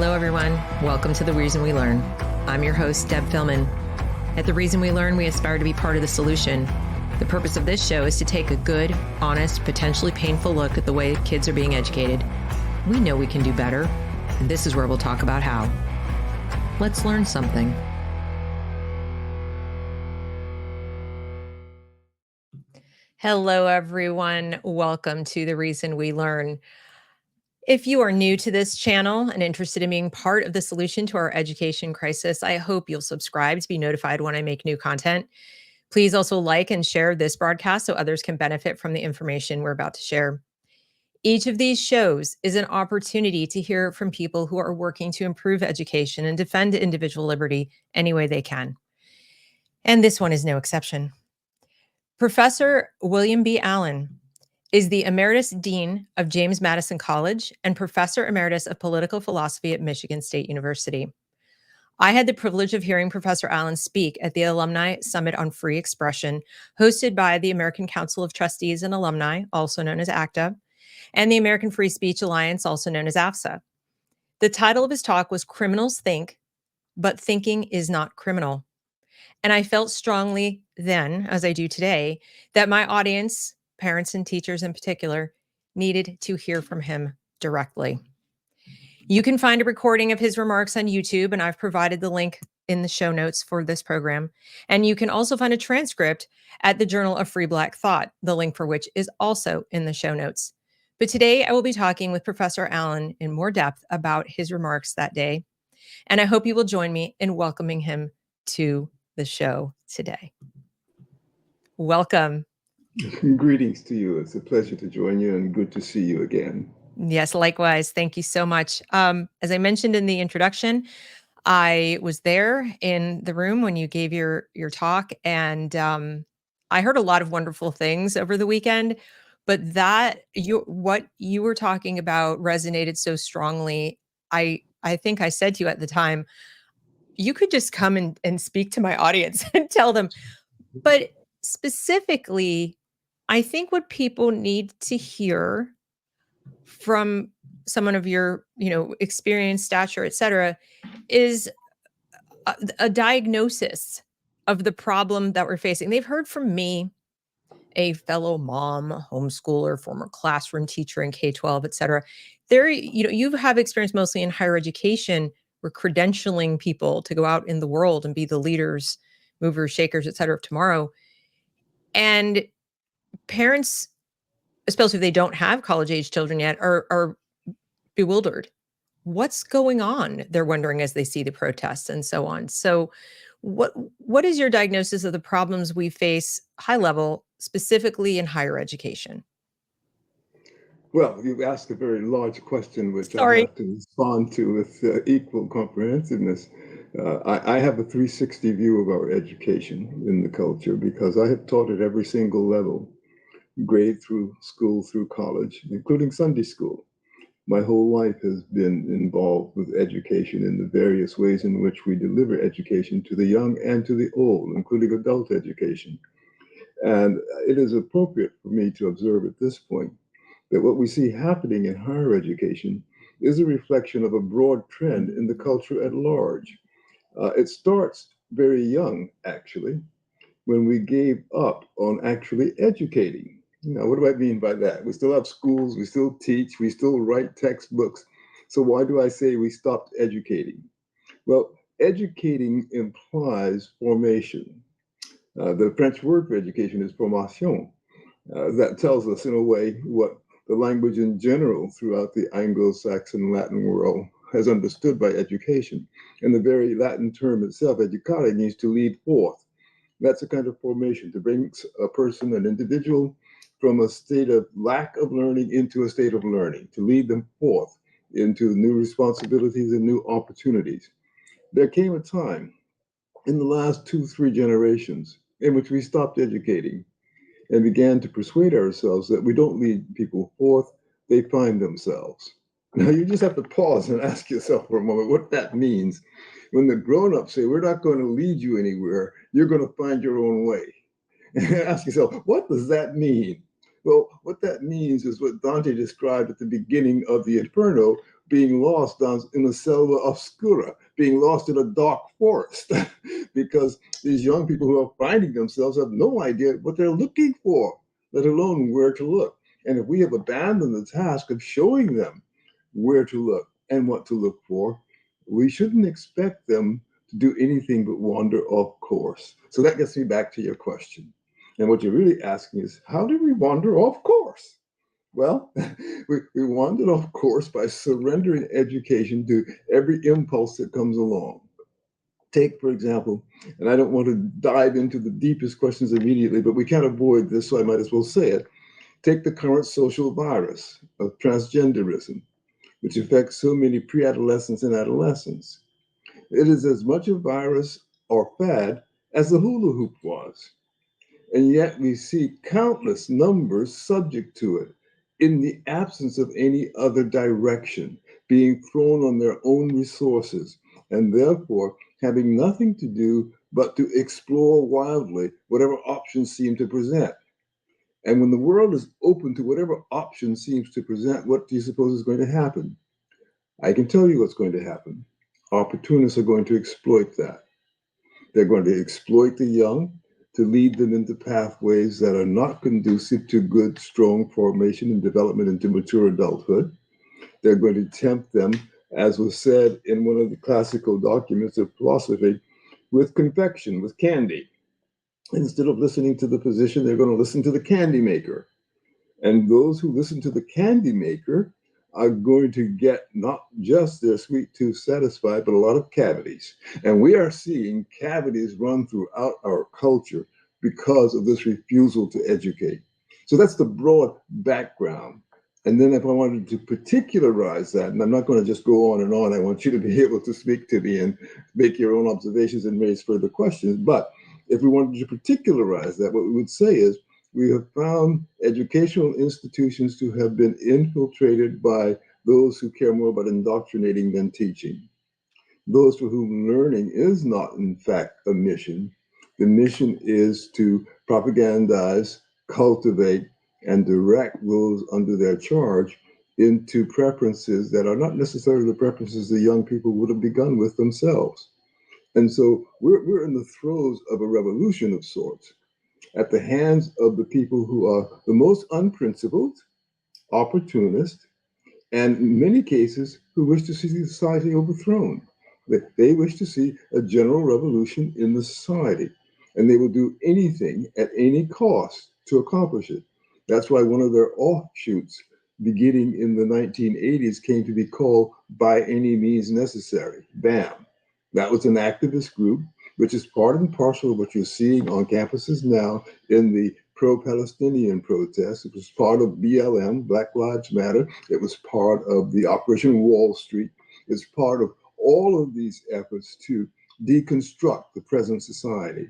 Hello, everyone. Welcome to The Reason We Learn. I'm your host, Deb Philman. At The Reason We Learn, we aspire to be part of the solution. The purpose of this show is to take a good, honest, potentially painful look at the way kids are being educated. We know we can do better, and this is where we'll talk about how. Let's learn something. Hello, everyone. Welcome to The Reason We Learn. If you are new to this channel and interested in being part of the solution to our education crisis, I hope you'll subscribe to be notified when I make new content. Please also like and share this broadcast so others can benefit from the information we're about to share. Each of these shows is an opportunity to hear from people who are working to improve education and defend individual liberty any way they can. And this one is no exception. Professor William B. Allen is the Emeritus Dean of James Madison College and Professor Emeritus of Political Philosophy at Michigan State University. I had the privilege of hearing Professor Allen speak at the Alumni Summit on Free Expression, hosted by the American Council of Trustees and Alumni, also known as ACTA, and the American Free Speech Alliance, also known as AFSA. The title of his talk was Criminals Think, but Thinking is Not Criminal. And I felt strongly then, as I do today, that my audience, parents and teachers in particular, needed to hear from him directly. You can find a recording of his remarks on YouTube, and I've provided the link in the show notes for this program. And you can also find a transcript at the Journal of Free Black Thought, the link for which is also in the show notes. But today I will be talking with Professor Allen in more depth about his remarks that day. And I hope you will join me in welcoming him to the show today. Welcome. Greetings to you. It's a pleasure to join you and good to see you again. Yes, likewise. Thank you so much. As I mentioned in the introduction, I was there in the room when you gave your talk, and I heard a lot of wonderful things over the weekend, but what you were talking about resonated so strongly. I think I said to you at the time, you could just come and speak to my audience and tell them. But specifically, I think what people need to hear from someone of your, experience, stature, et cetera, is a diagnosis of the problem that we're facing. They've heard from me, a fellow mom, homeschooler, former classroom teacher in K-12, et cetera. You have experience mostly in higher education. We're credentialing people to go out in the world and be the leaders, movers, shakers, et cetera, of tomorrow. And parents, especially if they don't have college-age children yet, are bewildered. What's going on? They're wondering as they see the protests and so on. So what is your diagnosis of the problems we face high level, specifically in higher education? Well, you've asked a very large question, which Sorry. I have to respond to with equal comprehensiveness. I have a 360 view of our education in the culture because I have taught at every single level, grade through school through college, including Sunday school. My whole life has been involved with education in the various ways in which we deliver education to the young and to the old, including adult education. And it is appropriate for me to observe at this point that what we see happening in higher education is a reflection of a broad trend in the culture at large. It starts very young, actually, when we gave up on actually educating. Now, what do I mean by that? We still have schools, we still teach, we still write textbooks. So why do I say we stopped educating? Well, educating implies formation. The French word for education is formation. That tells us, in a way, what the language in general throughout the Anglo-Saxon Latin world has understood by education. And the very Latin term itself, educare, means to lead forth. That's a kind of formation, to bring a person, an individual, from a state of lack of learning into a state of learning, to lead them forth into new responsibilities and new opportunities. There came a time in the last 2-3 generations in which we stopped educating and began to persuade ourselves that we don't lead people forth, they find themselves. Now you just have to pause and ask yourself for a moment what that means. When the grown-ups say, we're not going to lead you anywhere, you're going to find your own way. And ask yourself, what does that mean? Well, what that means is what Dante described at the beginning of the Inferno, being lost down in the selva obscura, being lost in a dark forest, because these young people who are finding themselves have no idea what they're looking for, let alone where to look. And if we have abandoned the task of showing them where to look and what to look for, we shouldn't expect them to do anything but wander off course. So that gets me back to your question. And what you're really asking is, how did we wander off course? Well, we wandered off course by surrendering education to every impulse that comes along. Take, for example, and I don't want to dive into the deepest questions immediately, but we can't avoid this, so I might as well say it. Take the current social virus of transgenderism, which affects so many pre-adolescents and adolescents. It is as much a virus or fad as the hula hoop was. And yet we see countless numbers subject to it in the absence of any other direction, being thrown on their own resources, and therefore having nothing to do but to explore wildly whatever options seem to present. And when the world is open to whatever option seems to present, what do you suppose is going to happen? I can tell you what's going to happen. Opportunists are going to exploit that. They're going to exploit the young to lead them into pathways that are not conducive to good, strong formation and development into mature adulthood. They're going to tempt them, as was said in one of the classical documents of philosophy, with confection, with candy. Instead of listening to the physician, they're going to listen to the candy maker. And those who listen to the candy maker are going to get not just their sweet tooth satisfied, but a lot of cavities. And we are seeing cavities run throughout our culture because of this refusal to educate. So that's the broad background. And then if I wanted to particularize that, and I'm not going to just go on and on, I want you to be able to speak to me and make your own observations and raise further questions. But if we wanted to particularize that, what we would say is, we have found educational institutions to have been infiltrated by those who care more about indoctrinating than teaching. Those for whom learning is not, in fact, a mission. The mission is to propagandize, cultivate, and direct those under their charge into preferences that are not necessarily the preferences the young people would have begun with themselves. And so we're in the throes of a revolution of sorts at the hands of the people who are the most unprincipled, opportunist, and in many cases who wish to see society overthrown. They wish to see a general revolution in the society, and they will do anything at any cost to accomplish it. That's why one of their offshoots, beginning in the 1980s, came to be called By Any Means Necessary, BAM. That was an activist group, which is part and parcel of what you're seeing on campuses now in the pro-Palestinian protests. It was part of BLM, Black Lives Matter. It was part of the Operation Wall Street. It's part of all of these efforts to deconstruct the present society.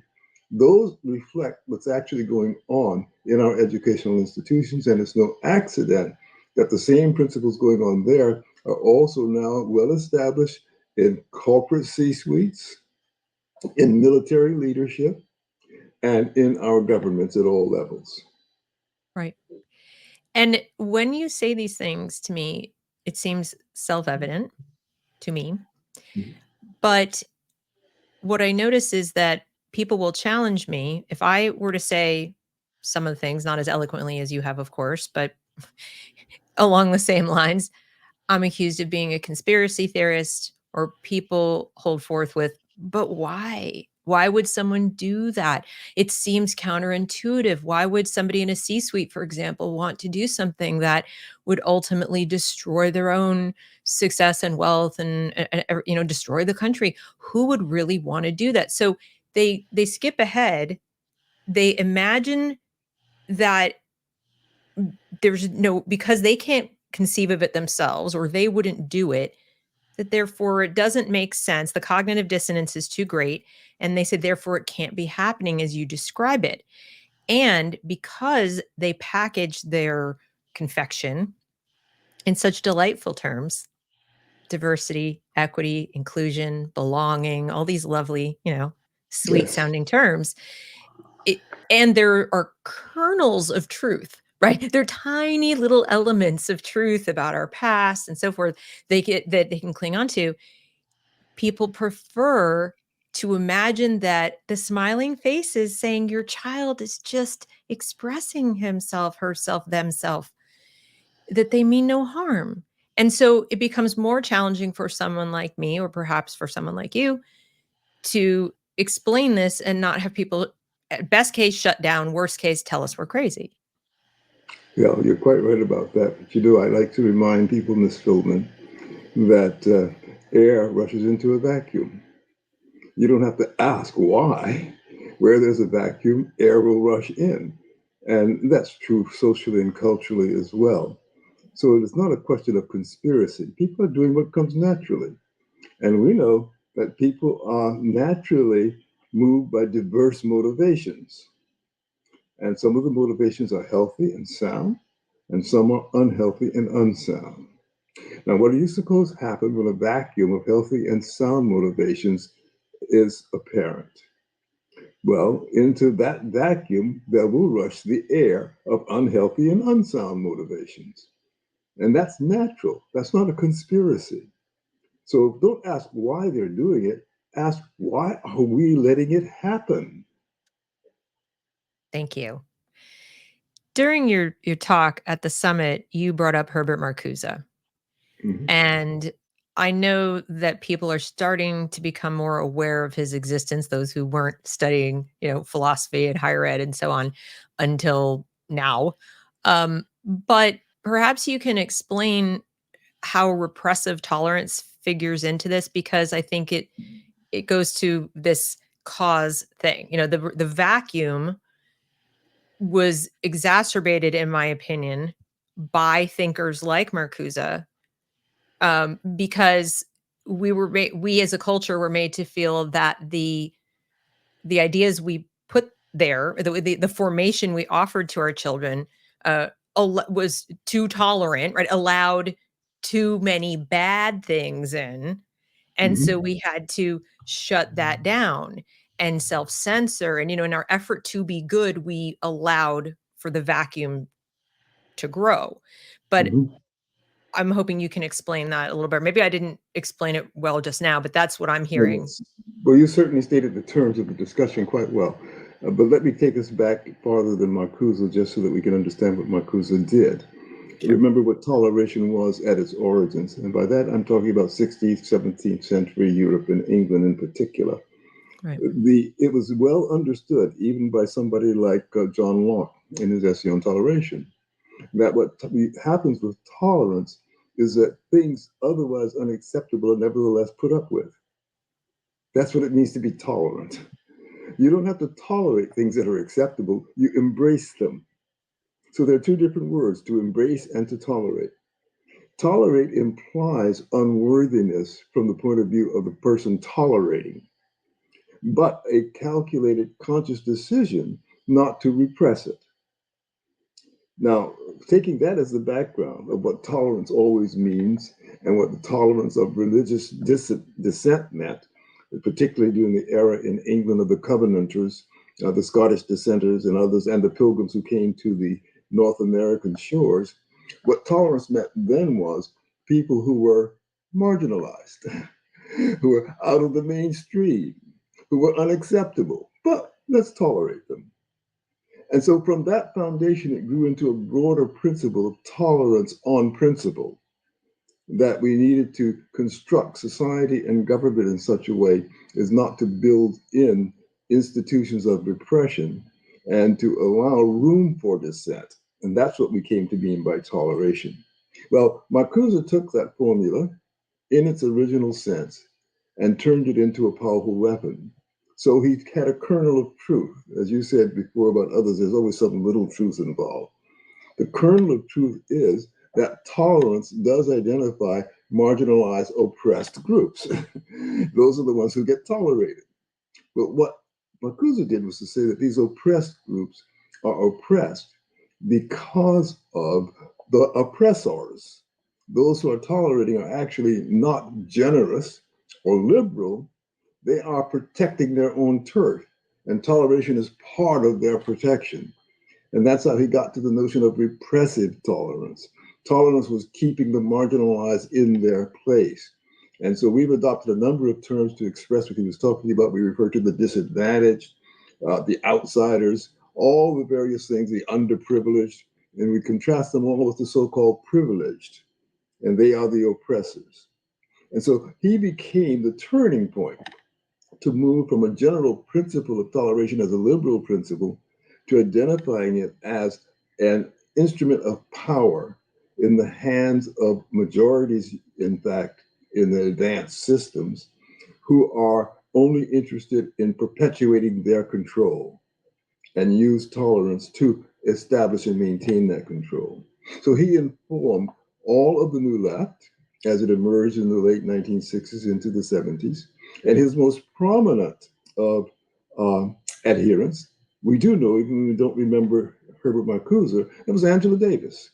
Those reflect what's actually going on in our educational institutions, and it's no accident that the same principles going on there are also now well established in corporate C-suites, in military leadership, and in our governments at all levels. Right. And when you say these things to me, it seems self-evident to me. But what I notice is that people will challenge me if I were to say some of the things, not as eloquently as you have, of course, but along the same lines. I'm accused of being a conspiracy theorist, or people hold forth with, but why? Why would someone do that? It seems counterintuitive. Why would somebody in a C-suite, for example, want to do something that would ultimately destroy their own success and wealth and destroy the country? Who would really want to do that? So they skip ahead. They imagine that there's no, because they can't conceive of it themselves, or they wouldn't do it, that therefore it doesn't make sense. The cognitive dissonance is too great. And they say, therefore, it can't be happening as you describe it. And because they package their confection in such delightful terms, diversity, equity, inclusion, belonging, all these lovely, sweet Yes. sounding terms, it, and there are kernels of truth right? They're tiny little elements of truth about our past and so forth that they can cling on to. People prefer to imagine that the smiling face is saying your child is just expressing himself, herself, themself, that they mean no harm. And so it becomes more challenging for someone like me, or perhaps for someone like you, to explain this and not have people, at best case, shut down, worst case, tell us we're crazy. Yeah, you're quite right about that. But you do, I like to remind people, Ms. Philbin, that air rushes into a vacuum. You don't have to ask why. Where there's a vacuum, air will rush in. And that's true socially and culturally as well. So it's not a question of conspiracy. People are doing what comes naturally. And we know that people are naturally moved by diverse motivations. And some of the motivations are healthy and sound, and some are unhealthy and unsound. Now, what do you suppose happened when a vacuum of healthy and sound motivations is apparent? Well, into that vacuum, there will rush the air of unhealthy and unsound motivations. And that's natural. That's not a conspiracy. So don't ask why they're doing it. Ask, why are we letting it happen? Thank you. During your talk at the summit, you brought up Herbert Marcuse. Mhm. And I know that people are starting to become more aware of his existence, those who weren't studying, philosophy and higher ed and so on until now. But perhaps you can explain how repressive tolerance figures into this, because I think it goes to this cause thing. The vacuum was exacerbated, in my opinion, by thinkers like Marcuse, because we as a culture were made to feel that the ideas we put there, the formation we offered to our children, uh, was too tolerant, right? Allowed too many bad things in, and Mhm. so we had to shut that down and self-censor. And in our effort to be good, we allowed for the vacuum to grow. But Mhm. I'm hoping you can explain that a little bit. Maybe I didn't explain it well just now, but that's what I'm hearing. Yes. Well, you certainly stated the terms of the discussion quite well. But let me take us back farther than Marcuse just so that we can understand what Marcuse did. Sure. Remember what toleration was at its origins. And by that, I'm talking about 16th, 17th century Europe and England in particular. Right. It was well understood, even by somebody like John Locke in his essay on toleration, that what happens with tolerance is that things otherwise unacceptable are nevertheless put up with. That's what it means to be tolerant. You don't have to tolerate things that are acceptable, you embrace them. So there are two different words, to embrace and to tolerate. Tolerate implies unworthiness from the point of view of the person tolerating, but a calculated conscious decision not to repress it. Now, taking that as the background of what tolerance always means and what the tolerance of religious dissent meant, particularly during the era in England of the Covenanters, the Scottish dissenters and others, and the pilgrims who came to the North American shores, what tolerance meant then was people who were marginalized, who were out of the mainstream, who were unacceptable, but let's tolerate them. And so from that foundation, it grew into a broader principle of tolerance on principle, that we needed to construct society and government in such a way as not to build in institutions of repression and to allow room for dissent. And that's what we came to mean by toleration. Well, Marcuse took that formula in its original sense and turned it into a powerful weapon. So he had a kernel of truth. As you said before about others, there's always some little truth involved. The kernel of truth is that tolerance does identify marginalized, oppressed groups. Those are the ones who get tolerated. But what Marcuse did was to say that these oppressed groups are oppressed because of the oppressors. Those who are tolerating are actually not generous or liberal, they are protecting their own turf. And toleration is part of their protection. And that's how he got to the notion of repressive tolerance. Tolerance was keeping the marginalized in their place. And so we've adopted a number of terms to express what he was talking about. We refer to the disadvantaged, the outsiders, all the various things, the underprivileged, and we contrast them all with the so-called privileged, and they are the oppressors. And so he became the turning point to move from a general principle of toleration as a liberal principle to identifying it as an instrument of power in the hands of majorities, in fact, in the advanced systems, who are only interested in perpetuating their control and use tolerance to establish and maintain that control. So he informed all of the New Left as it emerged in the late 1960s into the 70s. And his most prominent of adherents, we do know, even when we don't remember Herbert Marcuse, it was Angela Davis.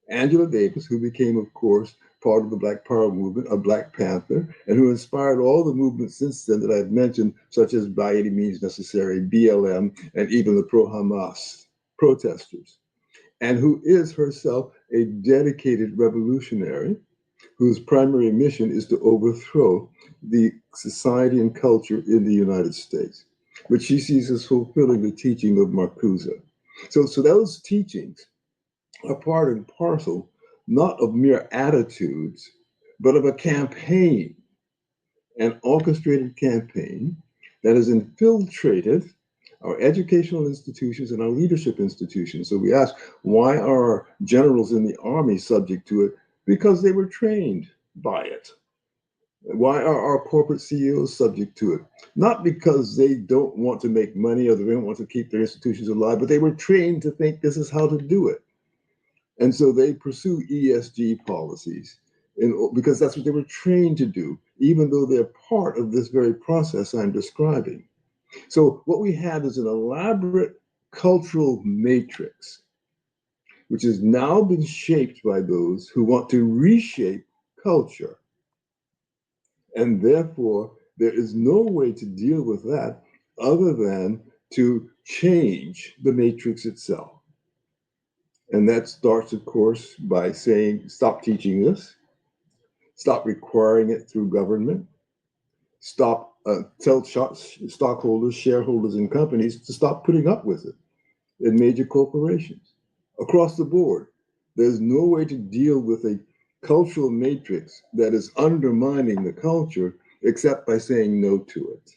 Angela Davis, who became, of course, part of the Black Power movement, a Black Panther, and who inspired all the movements since then that I've mentioned, such as By Any Means Necessary, BLM, and even the pro-Hamas protesters, and who is herself a dedicated revolutionary whose primary mission is to overthrow the society and culture in the United States, which she sees as fulfilling the teaching of Marcuse. So those teachings are part and parcel, not of mere attitudes, but of a campaign, an orchestrated campaign that has infiltrated our educational institutions and our leadership institutions. So we ask, why are generals in the army subject to it? Because they were trained by it. Why are our corporate CEOs subject to it? Not because they don't want to make money or they don't want to keep their institutions alive, but they were trained to think this is how to do it. And so they pursue ESG policies because that's what they were trained to do, even though they're part of this very process I'm describing. So what we have is an elaborate cultural matrix, which has now been shaped by those who want to reshape culture. And therefore, there is no way to deal with that other than to change the matrix itself. And that starts, of course, by saying, stop teaching this, stop requiring it through government, stop tell stockholders, shareholders, and companies to stop putting up with it in major corporations. Across the board, there's no way to deal with a cultural matrix that is undermining the culture except by saying no to it.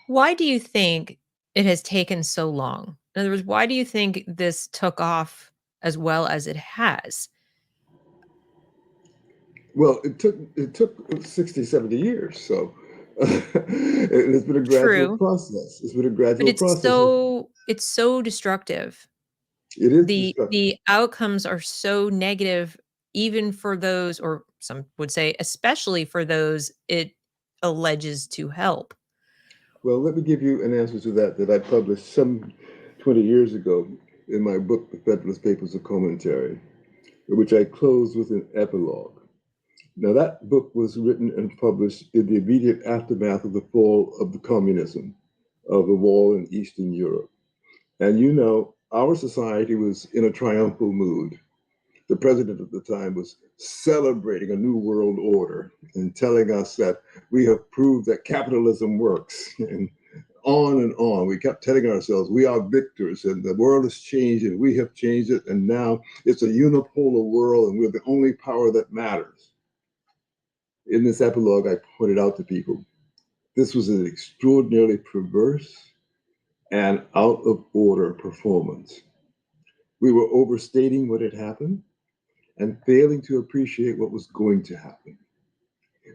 Why do you think it has taken so long? In other words, why do you think this took off as well as it has? Well, it took 60, 70 years. So it's been a gradual True, process. It's been a but gradual process. it's so destructive. It is destructive. The outcomes are so negative even for those, or some would say especially for those it alleges to help. Well, let me give you an answer to that I published some 20 years ago in my book, The Federalist Papers of Commentary, which I closed with an epilogue. Now, that book was written and published in the immediate aftermath of the fall of the communism, of the wall in Eastern Europe. And you know, our society was in a triumphal mood. The president at the time was celebrating a new world order and telling us that we have proved that capitalism works. And on and on. We kept telling ourselves we are victors and the world has changed and we have changed it. And now it's a unipolar world and we're the only power that matters. In this epilogue, I pointed out to people this was an extraordinarily perverse and out of order performance. We were overstating what had happened and failing to appreciate what was going to happen.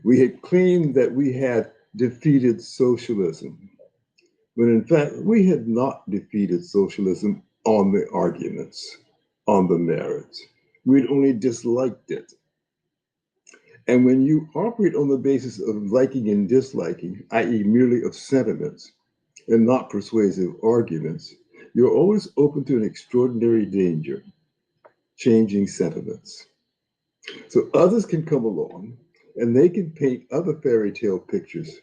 We had claimed that we had defeated socialism, when in fact we had not defeated socialism on the arguments, on the merits. We'd only disliked it. And when you operate on the basis of liking and disliking, i.e., merely of sentiments and not persuasive arguments, you're always open to an extraordinary danger, changing sentiments. So others can come along and they can paint other fairy tale pictures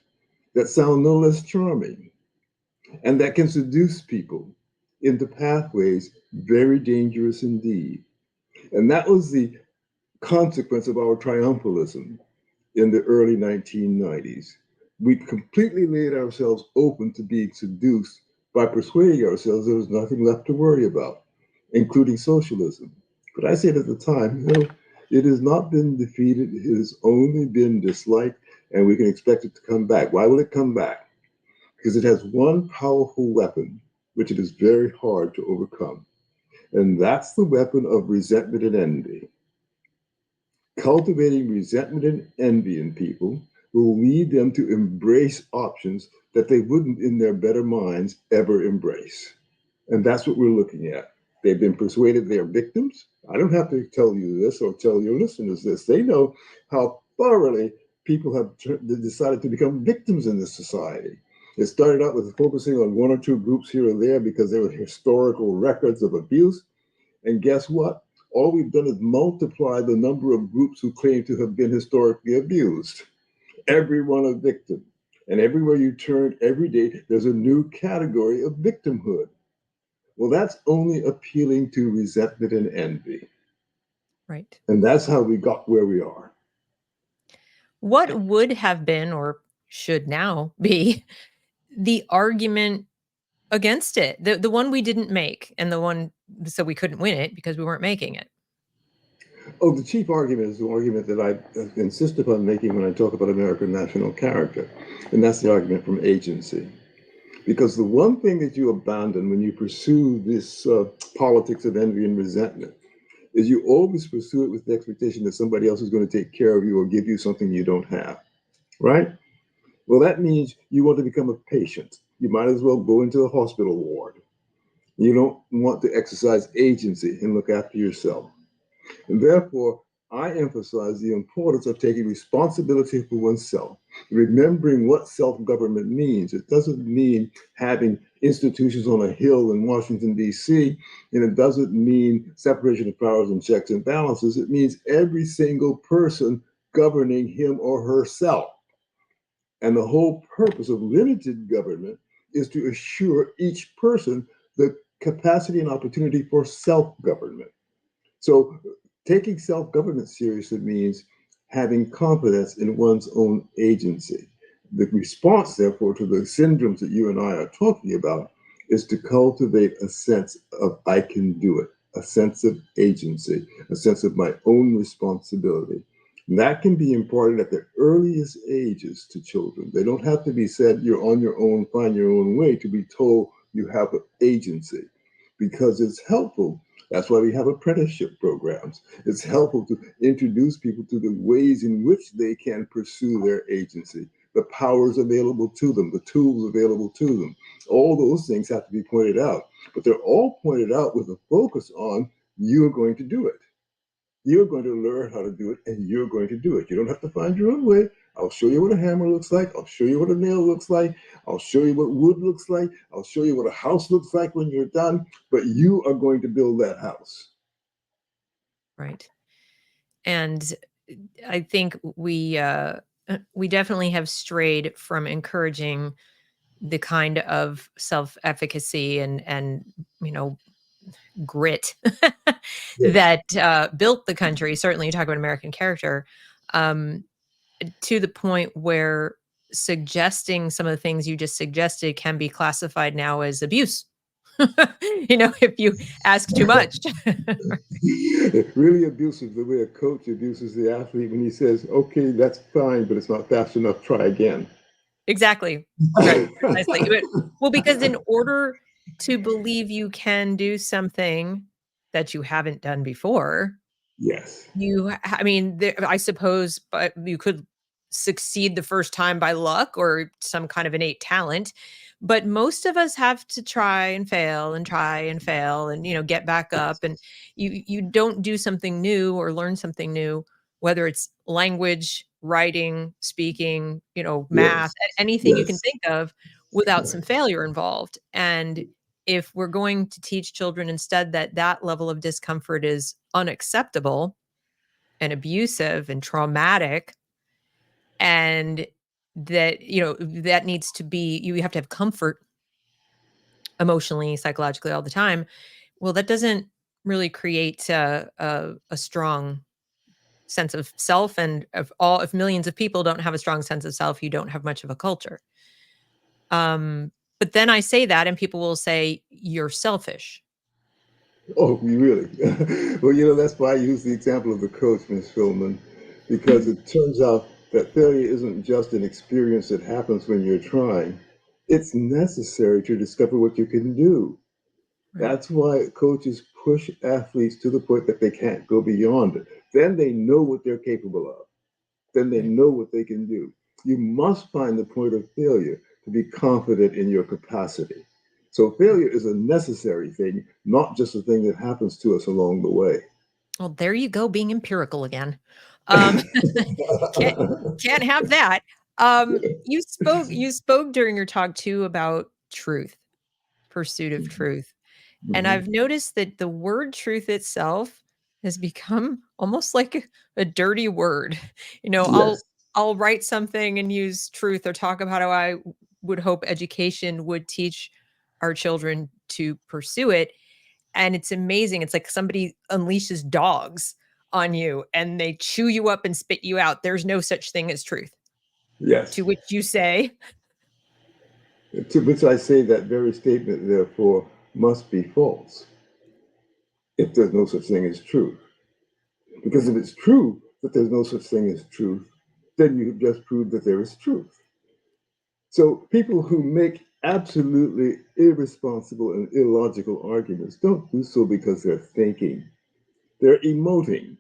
that sound no less charming. and that can seduce people into pathways very dangerous indeed. And that was the consequence of our triumphalism in the early 1990s. We completely laid ourselves open to being seduced by persuading ourselves there was nothing left to worry about, including socialism. But I said at the time, it has not been defeated, it has only been disliked, and we can expect it to come back. Why will it come back? Because it has one powerful weapon, which it is very hard to overcome. And that's the weapon of resentment and envy. Cultivating resentment and envy in people will lead them to embrace options that they wouldn't, in their better minds, ever embrace. And that's what we're looking at. They've been persuaded they're victims. I don't have to tell you this or tell your listeners this. They know how thoroughly people have decided to become victims in this society. It started out with focusing on one or two groups here or there because there were historical records of abuse. And guess what? All we've done is multiply the number of groups who claim to have been historically abused. Everyone a victim. And everywhere you turn every day, there's a new category of victimhood. Well, that's only appealing to resentment and envy. Right. And that's how we got where we are. What would have been, or should now be, the argument against it? The one we didn't make, and the one so we couldn't win it because we weren't making it. Oh, the chief argument is the argument that I insist upon making when I talk about American national character, and that's the argument from agency. Because the one thing that you abandon when you pursue this politics of envy and resentment is you always pursue it with the expectation that somebody else is going to take care of you or give you something you don't have, right? Well, that means you want to become a patient. You might as well go into the hospital ward. You don't want to exercise agency and look after yourself. And therefore, I emphasize the importance of taking responsibility for oneself, remembering what self government means. It doesn't mean having institutions on a hill in Washington, D.C., and it doesn't mean separation of powers and checks and balances. It means every single person governing him or herself. And the whole purpose of limited government is to assure each person the capacity and opportunity for self government. So taking self-government seriously means having confidence in one's own agency. The response, therefore, to the syndromes that you and I are talking about is to cultivate a sense of I can do it, a sense of agency, a sense of my own responsibility. And that can be imparted at the earliest ages to children. They don't have to be said, you're on your own, find your own way, to be told you have agency, because it's helpful. That's why we have apprenticeship programs. It's helpful to introduce people to the ways in which they can pursue their agency, the powers available to them, the tools available to them. All those things have to be pointed out, but they're all pointed out with a focus on you're going to do it. You're going to learn how to do it, and you're going to do it. You don't have to find your own way. I'll show you what a hammer looks like. I'll show you what a nail looks like. I'll show you what wood looks like. I'll show you what a house looks like when you're done. But you are going to build that house. Right. And I think we definitely have strayed from encouraging the kind of self-efficacy and grit Yes. that built the country. Certainly, you talk about American character, um, to the point where suggesting some of the things you just suggested can be classified now as abuse. If you ask too much. Really abusive the way a coach abuses the athlete when he says, okay, that's fine, but it's not fast enough. Try again. Exactly. Right, precisely. Well, because in order to believe you can do something that you haven't done before, Yes. I mean, I suppose, but you could succeed the first time by luck or some kind of innate talent, but most of us have to try and fail and, get back up, and you don't do something new or learn something new, whether it's language, writing, speaking, math, Yes. anything you can Yes. think of without some failure involved. And if we're going to teach children instead that that level of discomfort is unacceptable and abusive and traumatic, and that that needs to be, you have to have comfort emotionally, psychologically all the time. Well, that doesn't really create a strong sense of self. And if millions of people don't have a strong sense of self, you don't have much of a culture. But then I say that and people will say, you're selfish. Oh, you really? Well, that's why I use the example of the coach, Ms. Philman, because it turns out that failure isn't just an experience that happens when you're trying. It's necessary to discover what you can do. Right. That's why coaches push athletes to the point that they can't go beyond it. Then they know what they're capable of. Then they Right. know what they can do. You must find the point of failure to be confident in your capacity. So Right. failure is a necessary thing, not just a thing that happens to us along the way. Well, there you go, being empirical again. Um, can't can't have that. You spoke during your talk too about truth, pursuit of truth. And Mhm. I've noticed that the word truth itself has become almost like a dirty word. You know, Yes, I'll write something and use truth or talk about how I would hope education would teach our children to pursue it. And it's amazing. It's like somebody unleashes dogs on you and they chew you up and spit you out. There's no such thing as truth. To yes. which you say, To which I say that very statement, therefore, must be false if there's no such thing as truth. Because right, if it's true that there's no such thing as truth, then you have just proved that there is truth. So people who make absolutely irresponsible and illogical arguments don't do so because they're thinking. They're emoting.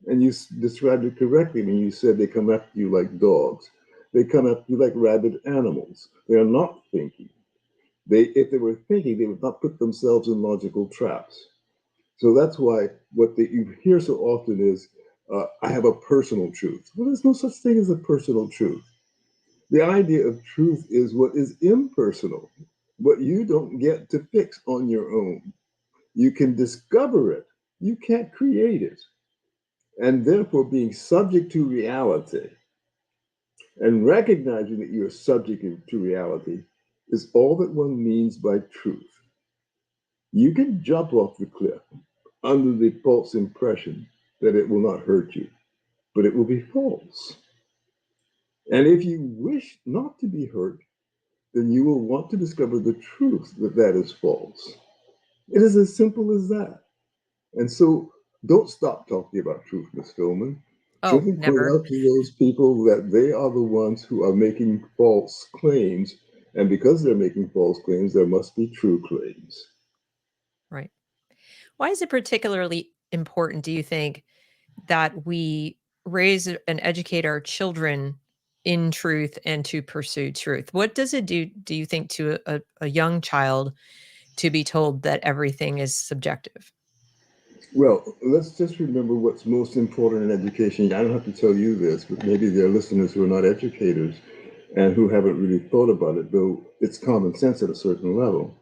And you described it correctly when you said they come after you like dogs. They come after you like rabid animals. They are not thinking. If they were thinking, they would not put themselves in logical traps. So that's why you hear so often is, I have a personal truth. Well, there's no such thing as a personal truth. The idea of truth is what is impersonal, what you don't get to fix on your own. You can discover it, you can't create it. And therefore, being subject to reality and recognizing that you're subject to reality is all that one means by truth. You can jump off the cliff under the false impression that it will not hurt you, but it will be false. And if you wish not to be hurt, then you will want to discover the truth that that is false. It is as simple as that. And so don't stop talking about truth, Miss Philman. oh, Simply point never. out to those people that they are the ones who are making false claims. And because they're making false claims, there must be true claims. Right. Why is it particularly important, do you think, that we raise and educate our children in truth and to pursue truth? What does it do you think, to a young child to be told that everything is subjective? Well, let's just remember what's most important in education. I don't have to tell you this, but maybe there are listeners who are not educators and who haven't really thought about it, though it's common sense at a certain level.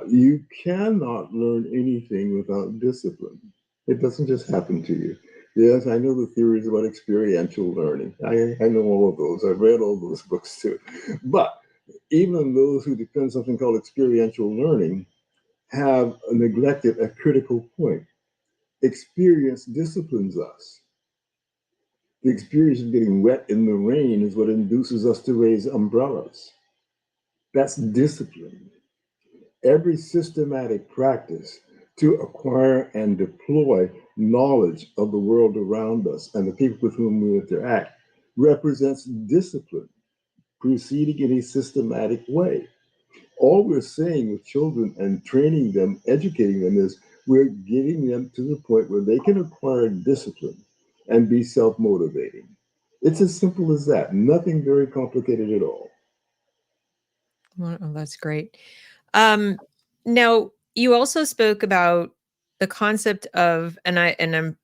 You cannot learn anything without discipline. It doesn't just happen to you. Yes, I know the theories about experiential learning. I know all of those. I've read all those books too. But even those who defend something called experiential learning have neglected a critical point. Experience disciplines us. The experience of getting wet in the rain is what induces us to raise umbrellas. That's discipline. Every systematic practice to acquire and deploy knowledge of the world around us and the people with whom we interact represents discipline proceeding in a systematic way. All we're saying with children and training them, educating them, is we're getting them to the point where they can acquire discipline and be self motivating. It's as simple as that, nothing very complicated at all. Well, oh, that's great. Um, Now you also spoke about the concept of, and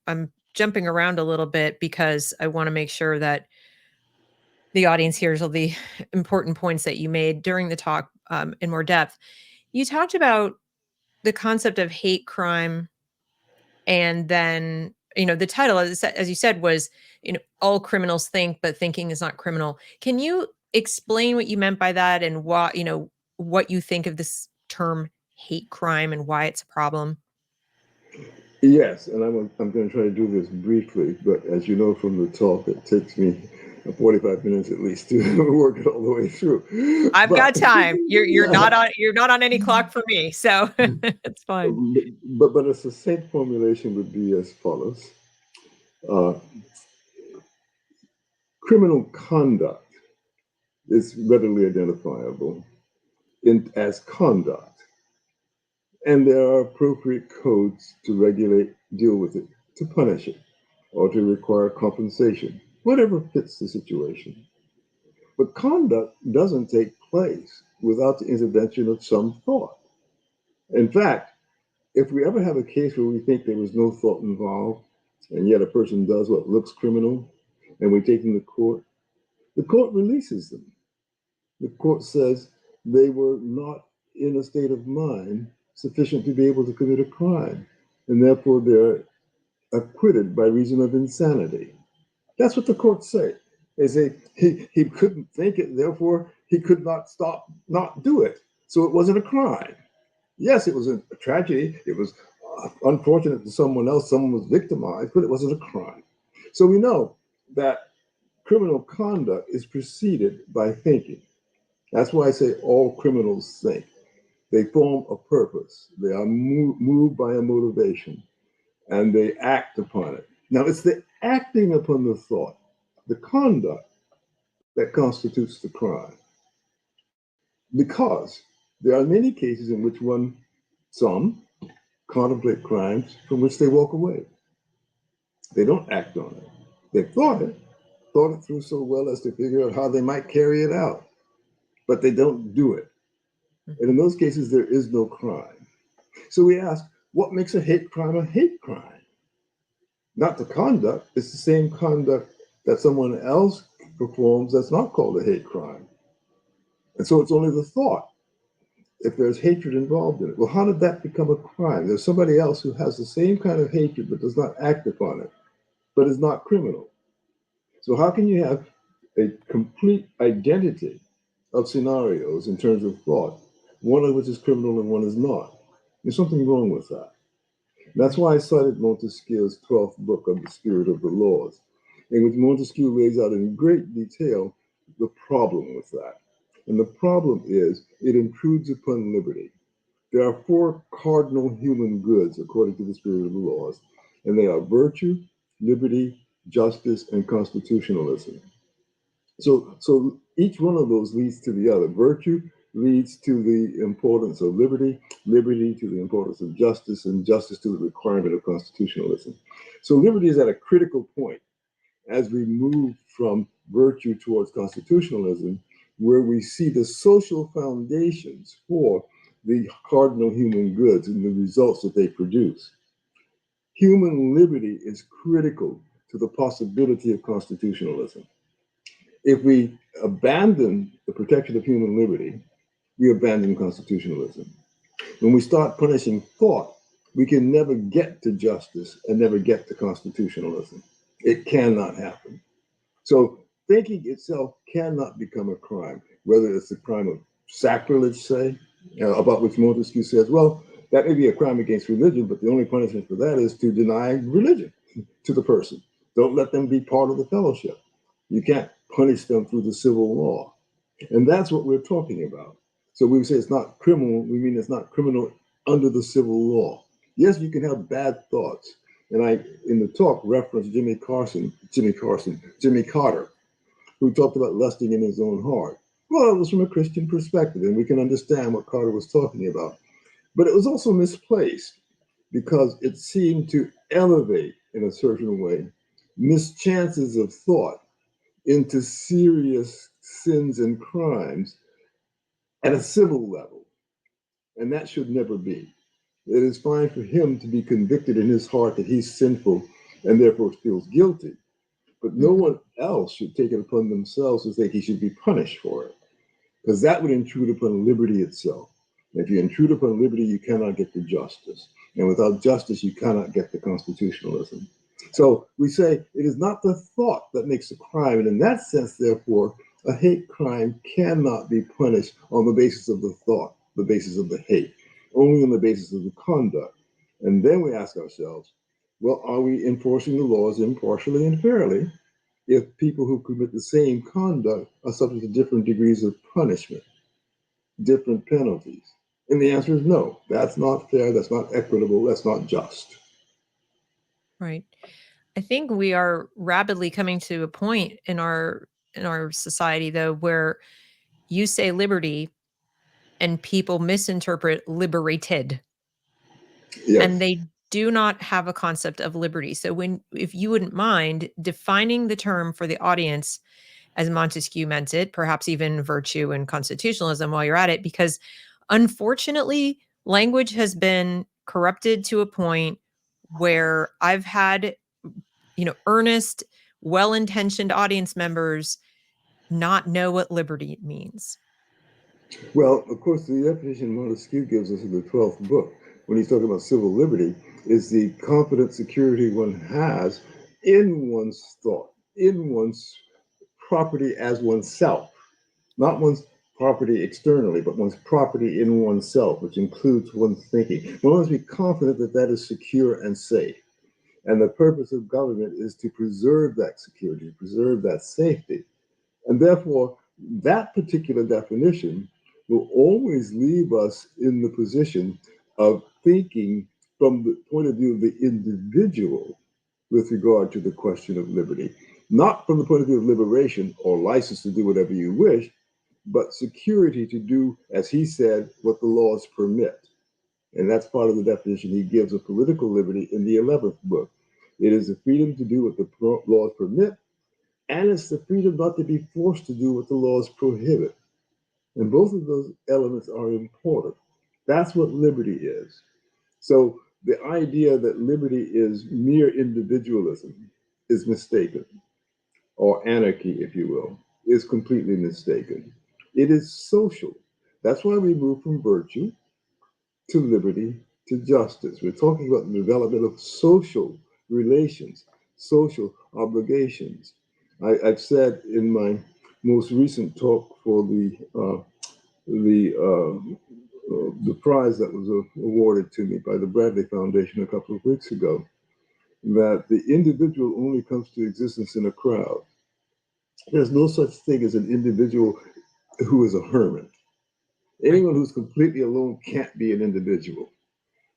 I'm jumping around a little bit because I want to make sure that the audience hears all the important points that you made during the talk, in more depth. You talked about the concept of hate crime, and then the title, as you said, was all criminals think, but thinking is not criminal. Can you explain what you meant by that, and what you think of this term hate crime and why it's a problem? Yes, and I'm going to try to do this briefly, but as you know from the talk, it takes me 45 minutes at least to work it all the way through. I've got But time. You're not on any clock for me, so it's fine. but a succinct formulation would be as follows: uh, criminal conduct is readily identifiable as conduct, and there are appropriate codes to regulate, deal with it, to punish it, or to require compensation, whatever fits the situation. But conduct doesn't take place without the intervention of some thought. In fact, if we ever have a case where we think there was no thought involved, and yet a person does what looks criminal, and we take them to court, the court releases them. The court says they were not in a state of mind sufficient to be able to commit a crime, and therefore they're acquitted by reason of insanity. That's what the courts say. They say he couldn't think it, therefore he could not do it. So it wasn't a crime. Yes, it was a tragedy. It was unfortunate to someone else. Someone was victimized, but it wasn't a crime. So we know that criminal conduct is preceded by thinking. That's why I say all criminals think. They form a purpose. They are moved by a motivation, and they act upon it. Now, it's the acting upon the thought, the conduct, that constitutes the crime. Because there are many cases in which some contemplate crimes from which they walk away. They don't act on it. They thought it through so well as to figure out how they might carry it out, but they don't do it. And in those cases, there is no crime. So we ask, what makes a hate crime a hate crime? Not the conduct, it's the same conduct that someone else performs that's not called a hate crime. And so it's only the thought, if there's hatred involved in it. Well, how did that become a crime? There's somebody else who has the same kind of hatred but does not act upon it, but is not criminal. So how can you have a complete identity of scenarios in terms of thought, one of which is criminal and one is not? There's something wrong with that. That's why I cited Montesquieu's 12th book of the Spirit of the Laws, in which Montesquieu lays out in great detail the problem with that. And the problem is it intrudes upon liberty. There are 4 cardinal human goods according to the Spirit of the Laws, and they are virtue, liberty, justice, and constitutionalism. So each one of those leads to the other. Virtue leads to the importance of liberty, liberty to the importance of justice, and justice to the requirement of constitutionalism. So liberty is at a critical point as we move from virtue towards constitutionalism, where we see the social foundations for the cardinal human goods and the results that they produce. Human liberty is critical to the possibility of constitutionalism. If we abandon the protection of human liberty, we abandon constitutionalism. When we start punishing thought, we can never get to justice and never get to constitutionalism. It cannot happen. So thinking itself cannot become a crime, whether it's a crime of sacrilege, say, about which Montesquieu says, well, that may be a crime against religion, but the only punishment for that is to deny religion to the person. Don't let them be part of the fellowship. You can't punish them through the civil law. And that's what we're talking about. So we say it's not criminal, we mean it's not criminal under the civil law. Yes, you can have bad thoughts. And I, in the talk, referenced Jimmy Carter, who talked about lusting in his own heart. Well, it was from a Christian perspective, and we can understand what Carter was talking about. But it was also misplaced because it seemed to elevate, in a certain way, mischances of thought into serious sins and crimes at a civil level. And that should never be. It is fine for him to be convicted in his heart that he's sinful and therefore feels guilty. But no one else should take it upon themselves to think he should be punished for it, because that would intrude upon liberty itself. And if you intrude upon liberty, you cannot get to justice. And without justice, you cannot get to constitutionalism. So we say it is not the thought that makes a crime. And in that sense, therefore, a hate crime cannot be punished on the basis of the thought. the basis of the hate, only on the basis of the conduct. And then we ask ourselves, well, are we enforcing the laws impartially and fairly if people who commit the same conduct are subject to different degrees of punishment, different penalties? And the answer is no. That's not fair. That's not equitable. That's not just. Right. I think we are rapidly coming to a point in our society though where you say liberty and people misinterpret liberated, and Yes. they do not have a concept of liberty. So when if you wouldn't mind defining the term for the audience as Montesquieu meant it, perhaps even virtue and constitutionalism while you're at it, because unfortunately, language has been corrupted to a point where I've had, earnest, well-intentioned audience members not know what liberty means. Well, of course, the definition Montesquieu gives us in the 12th book, when he's talking about civil liberty, is the confident security one has in one's thought, in one's property as oneself, not one's property externally, but one's property in oneself, which includes one's thinking. One must be confident that that is secure and safe. And the purpose of government is to preserve that security, preserve that safety. And therefore, that particular definition will always leave us in the position of thinking from the point of view of the individual with regard to the question of liberty, not from the point of view of liberation or license to do whatever you wish, but security to do, as he said, what the laws permit. And that's part of the definition he gives of political liberty in the 11th book. It is the freedom to do what the laws permit, and it's the freedom not to be forced to do what the laws prohibit. And both of those elements are important. That's what liberty is. So the idea that liberty is mere individualism is mistaken, or anarchy, if you will, is completely mistaken. It is social. That's why we move from virtue to liberty to justice. We're talking about the development of social relations, social obligations. I've said in my most recent talk for the prize that was awarded to me by the Bradley Foundation a couple of weeks ago that the individual only comes to existence in a crowd. There's no such thing as an individual who is a hermit. Right. Anyone who's completely alone can't be an individual.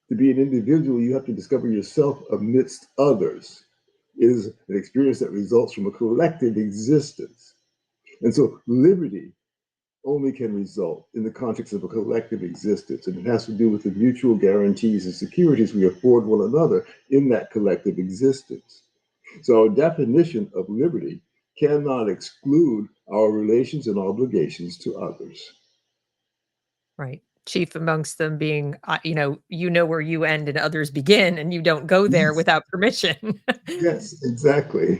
To be an individual, you have to discover yourself amidst others. It is an experience that results from a collective existence. And so liberty only can result in the context of a collective existence. And it has to do with the mutual guarantees and securities we afford one another in that collective existence. So our definition of liberty cannot exclude our relations and obligations to others. Right. Chief amongst them being, where you end and others begin, and you don't go there Yes, without permission. yes, exactly.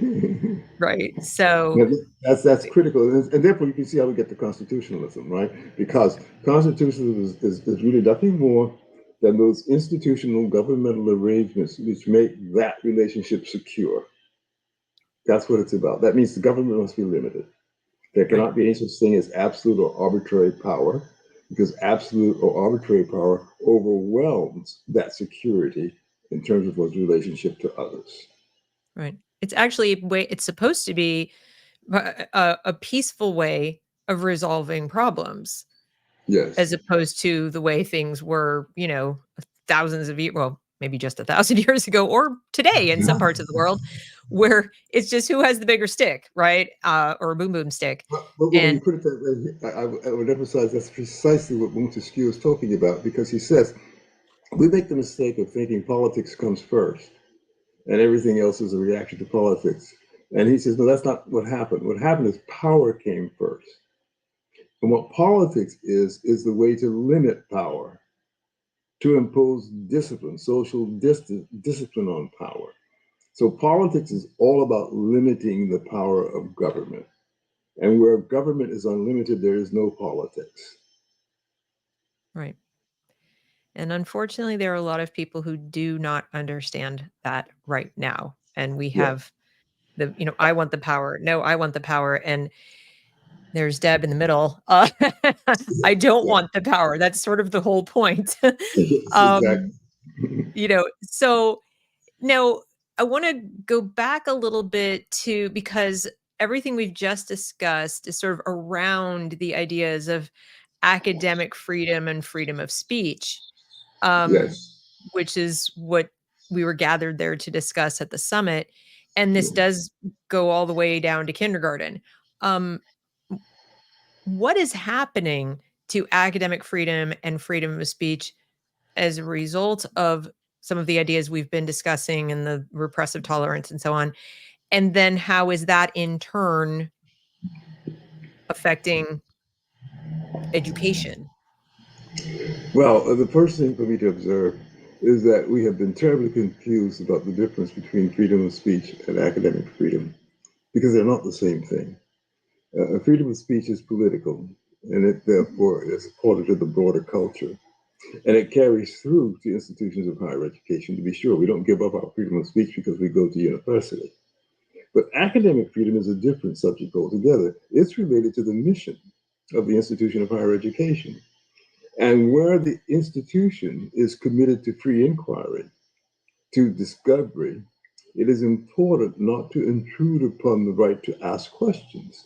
Right. So, Yeah, that's critical, and therefore you can see how we get to constitutionalism, right? Because constitutionalism is really nothing more than those institutional governmental arrangements which make that relationship secure. That's what it's about. That means the government must be limited. There right. cannot be any such thing as absolute or arbitrary power, because absolute or arbitrary power overwhelms that security in terms of one's relationship to others. Right. It's actually it's supposed to be a peaceful way of resolving problems, Yes. as opposed to the way things were, thousands of years, well, maybe just 1,000 years ago, or today in some parts of the world, where it's just who has the bigger stick, right? Or boom boom stick. But when you And put it that way, I would emphasize that's precisely what Montesquieu is talking about, because he says we make the mistake of thinking politics comes first and everything else is a reaction to politics. And he says, no, that's not what happened. What happened is power came first. And what politics is the way to limit power, to impose discipline, social discipline on power. So politics is all about limiting the power of government. And where government is unlimited, there is no politics. right. And unfortunately, there are a lot of people who do not understand that right now. And we Yeah. have I want the power. No, I want the power. And There's Deb in the middle. I don't Yeah. want the power. That's sort of the whole point. Yes, um, exactly. So now I want to go back a little bit to, because everything we've just discussed is sort of around the ideas of academic freedom and freedom of speech, um, Yes. which is what we were gathered there to discuss at the summit. And this Yeah. does go all the way down to kindergarten. Um, what is happening to academic freedom and freedom of speech as a result of some of the ideas we've been discussing and the repressive tolerance and so on? And then how is that in turn affecting education? Well, the first thing for me to observe is that we have been terribly confused about the difference between freedom of speech and academic freedom because they're not the same thing. Freedom of speech is political, and it therefore is part of the broader culture. And it carries through to institutions of higher education, to be sure. We don't give up our freedom of speech because we go to university. But academic freedom is a different subject altogether. It's related to the mission of the institution of higher education. And where the institution is committed to free inquiry, to discovery, it is important not to intrude upon the right to ask questions.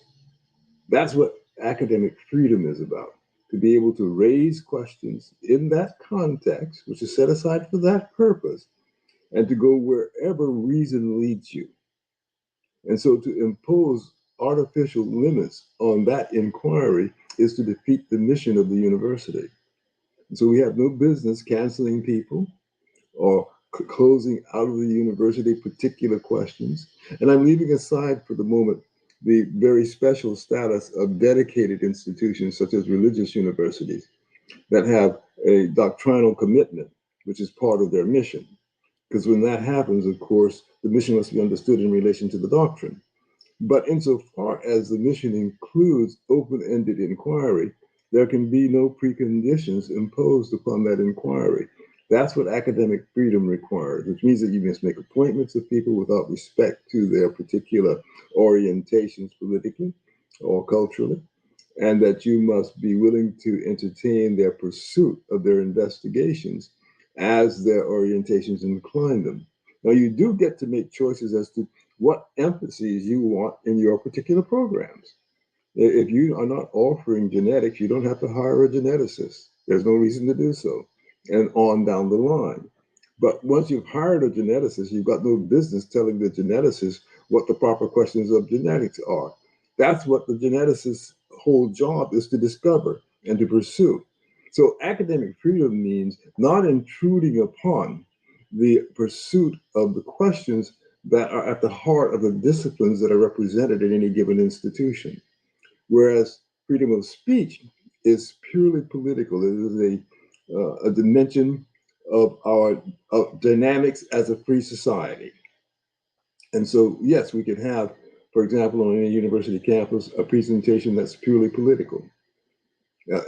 That's what academic freedom is about, to be able to raise questions in that context, which is set aside for that purpose, and to go wherever reason leads you. And so to impose artificial limits on that inquiry is to defeat the mission of the university. And so we have no business canceling people or closing out of the university particular questions. And I'm leaving aside for the moment the very special status of dedicated institutions such as religious universities that have a doctrinal commitment, which is part of their mission. Because when that happens, of course, the mission must be understood in relation to the doctrine. But insofar as the mission includes open ended inquiry, there can be no preconditions imposed upon that inquiry. That's what academic freedom requires, which means that you must make appointments of people without respect to their particular orientations politically or culturally, and that you must be willing to entertain their pursuit of their investigations as their orientations incline them. Now, you do get to make choices as to what emphases you want in your particular programs. If you are not offering genetics, you don't have to hire a geneticist. There's no reason to do so, and on down the line. But once you've hired a geneticist, you've got no business telling the geneticist what the proper questions of genetics are. That's what the geneticist's whole job is, to discover and to pursue. So academic freedom means not intruding upon the pursuit of the questions that are at the heart of the disciplines that are represented in any given institution. Whereas freedom of speech is purely political. It is a dimension of our dynamics as a free society. And so, yes, we could have, for example, on any university campus, a presentation that's purely political.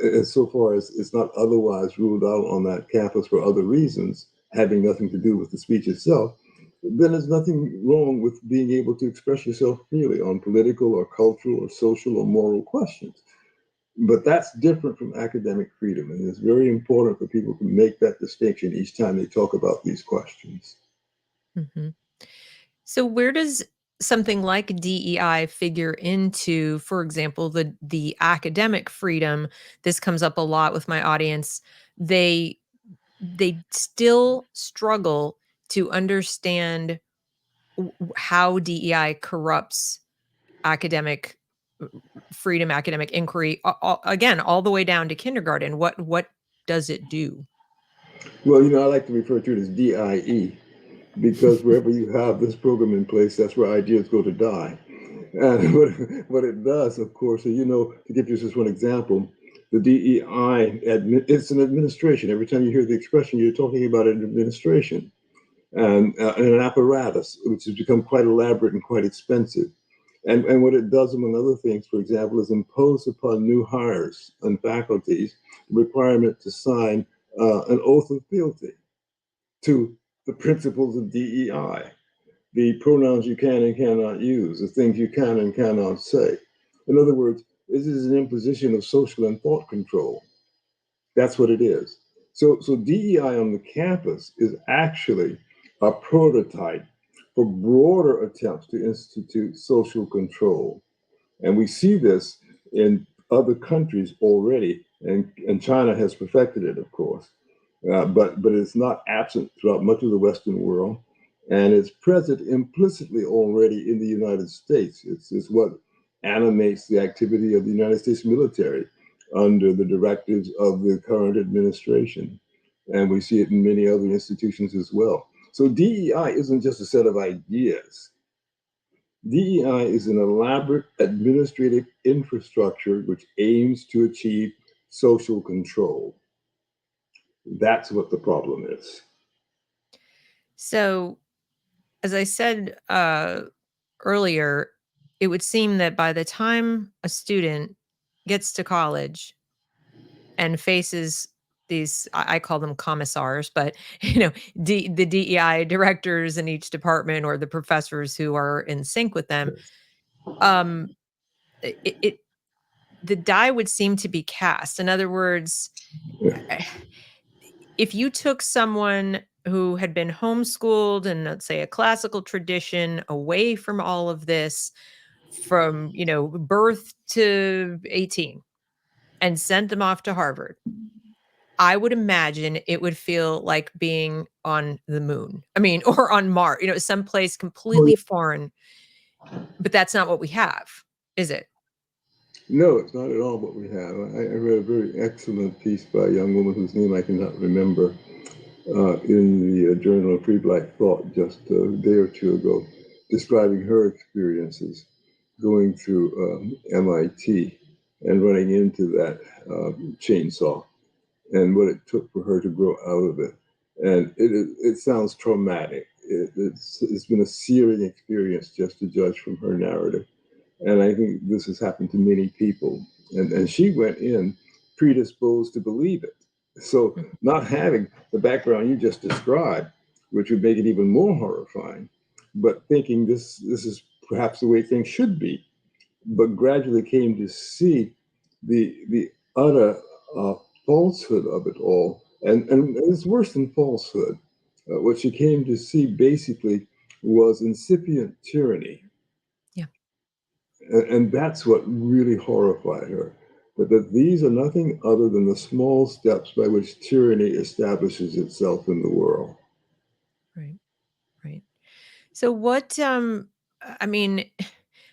As so far as it's not otherwise ruled out on that campus for other reasons, having nothing to do with the speech itself, then there's nothing wrong with being able to express yourself freely on political or cultural or social or moral questions. But that's different from academic freedom. And it's very important for people to make that distinction each time they talk about these questions. Mhm. So where does something like DEI figure into, for example, the academic freedom? This comes up a lot with my audience. They still struggle to understand how DEI corrupts academic freedom, academic inquiry, again, all the way down to kindergarten. What does it do? Well, I like to refer to it as DIE because wherever you have this program in place, that's where ideas go to die. And what it does, of course, so, to give you just one example, the DEI, it's an administration. Every time you hear the expression, you're talking about an administration and an apparatus, which has become quite elaborate and quite expensive. And what it does, among other things, for example, is impose upon new hires and faculties the requirement to sign an oath of fealty to the principles of DEI, the pronouns you can and cannot use, the things you can and cannot say. In other words, This is an imposition of social and thought control. That's what it is. So DEI on the campus is actually a prototype for broader attempts to institute social control. And we see this in other countries already, and China has perfected it, of course. But it's not absent throughout much of the Western world, and it's present implicitly already in the United States. It's what animates the activity of the United States military under the directives of the current administration. And we see it in many other institutions as well. So DEI isn't just a set of ideas. DEI is an elaborate administrative infrastructure which aims to achieve social control. That's what the problem is. So, as I said earlier, it would seem that by the time a student gets to college and faces these, I call them commissars, but the DEI directors in each department or the professors who are in sync with them, um, it the die would seem to be cast. In other words, if you took someone who had been homeschooled and let's say a classical tradition away from all of this from, birth to 18 and sent them off to Harvard, I would imagine it would feel like being on the moon. I mean, or on Mars, someplace completely foreign, but that's not what we have, is it? No, it's not at all what we have. I read a very excellent piece by a young woman whose name I cannot remember in the Journal of Free Black Thought just a day or two ago, describing her experiences going through MIT and running into that chainsaw and what it took for her to grow out of it. And it sounds traumatic. It's been a searing experience just to judge from her narrative. And I think this has happened to many people. And she went in predisposed to believe it. So, not having the background you just described, which would make it even more horrifying, but thinking this is perhaps the way things should be, but gradually came to see the utter uh, falsehood of it all. And it's worse than falsehood. What she came to see basically was incipient tyranny, Yeah. and that's what really horrified her. That these are nothing other than the small steps by which tyranny establishes itself in the world. Right. Right. So I mean,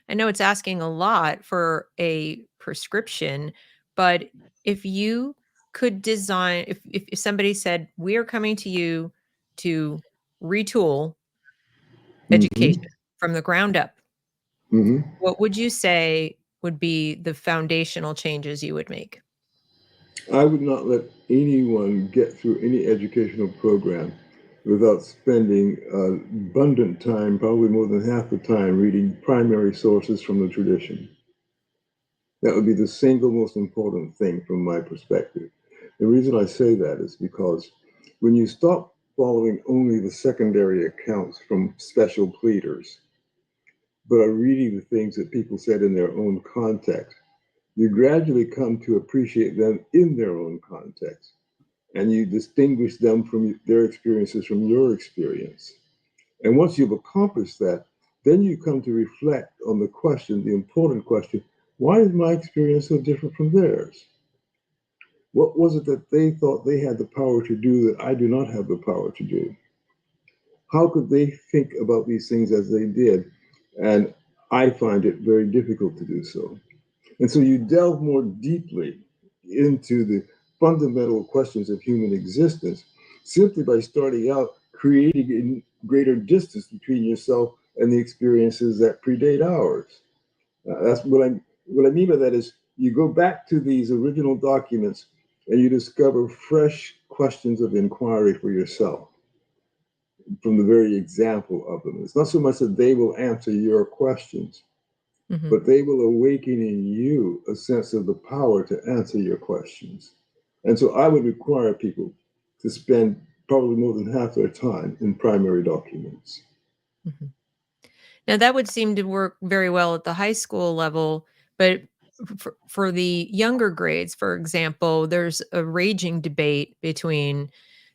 I know it's asking a lot for a prescription, but if you could design if somebody said, "We are coming to you to retool Mm-hmm. education from the ground up," Mm-hmm. what would you say would be the foundational changes you would make? I would not let anyone get through any educational program without spending abundant time, probably more than half the time, reading primary sources from the tradition. That would be the single most important thing from my perspective. The reason I say that is because when you stop following only the secondary accounts from special pleaders, but are reading the things that people said in their own context, you gradually come to appreciate them in their own context, and you distinguish them from their experiences from your experience. And once you've accomplished that, then you come to reflect on the question, the important question: why is my experience so different from theirs? What was it that they thought they had the power to do that I do not have the power to do? How could they think about these things as they did? And I find it very difficult to do so. And so you delve more deeply into the fundamental questions of human existence simply by starting out creating a greater distance between yourself and the experiences that predate ours. That's what I mean by that is you go back to these original documents and you discover fresh questions of inquiry for yourself from the very example of them. It's not so much that they will answer your questions, Mhm. but they will awaken in you a sense of the power to answer your questions. And so I would require people to spend probably more than half their time in primary documents. Mhm. Now that would seem to work very well at the high school level, but for the younger grades, for example, there's a raging debate between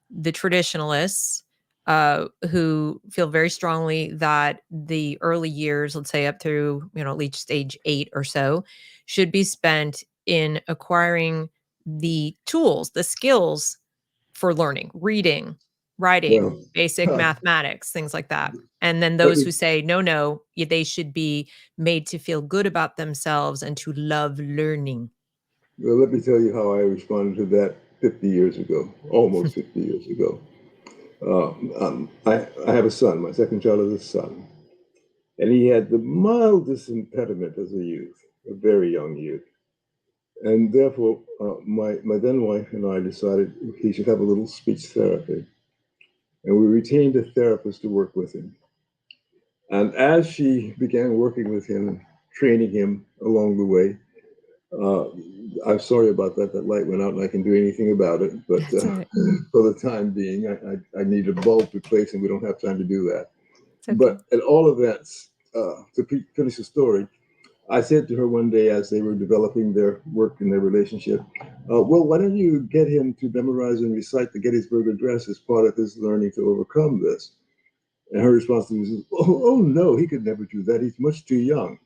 the traditionalists who feel very strongly that the early years, let's say up through, at least age 8 or so, should be spent in acquiring the tools, the skills for learning, reading, writing, Well, basic mathematics, things like that. And then let those me who say, no, no, they should be made to feel good about themselves and to love learning. let me tell you how I responded to that 50 years ago, almost 50 years ago. I have a son. My second child is a son, and he had the mildest impediment as a youth, a very young youth. And therefore, my then wife and I decided he should have a little speech therapy. And we retained a therapist to work with him. And as she began working with him and training him along the way, uh, I'm sorry about that. That light went out and I can do anything about it. But That's all right. for the time being, I need a bulb replaced and we don't have time to do that. It's okay. But at all events, to finish the story, I said to her one day as they were developing their work and their relationship, well, why don't you get him to memorize and recite the Gettysburg Address as part of his learning to overcome this? And her response to me was, oh no, he could never do that. He's much too young.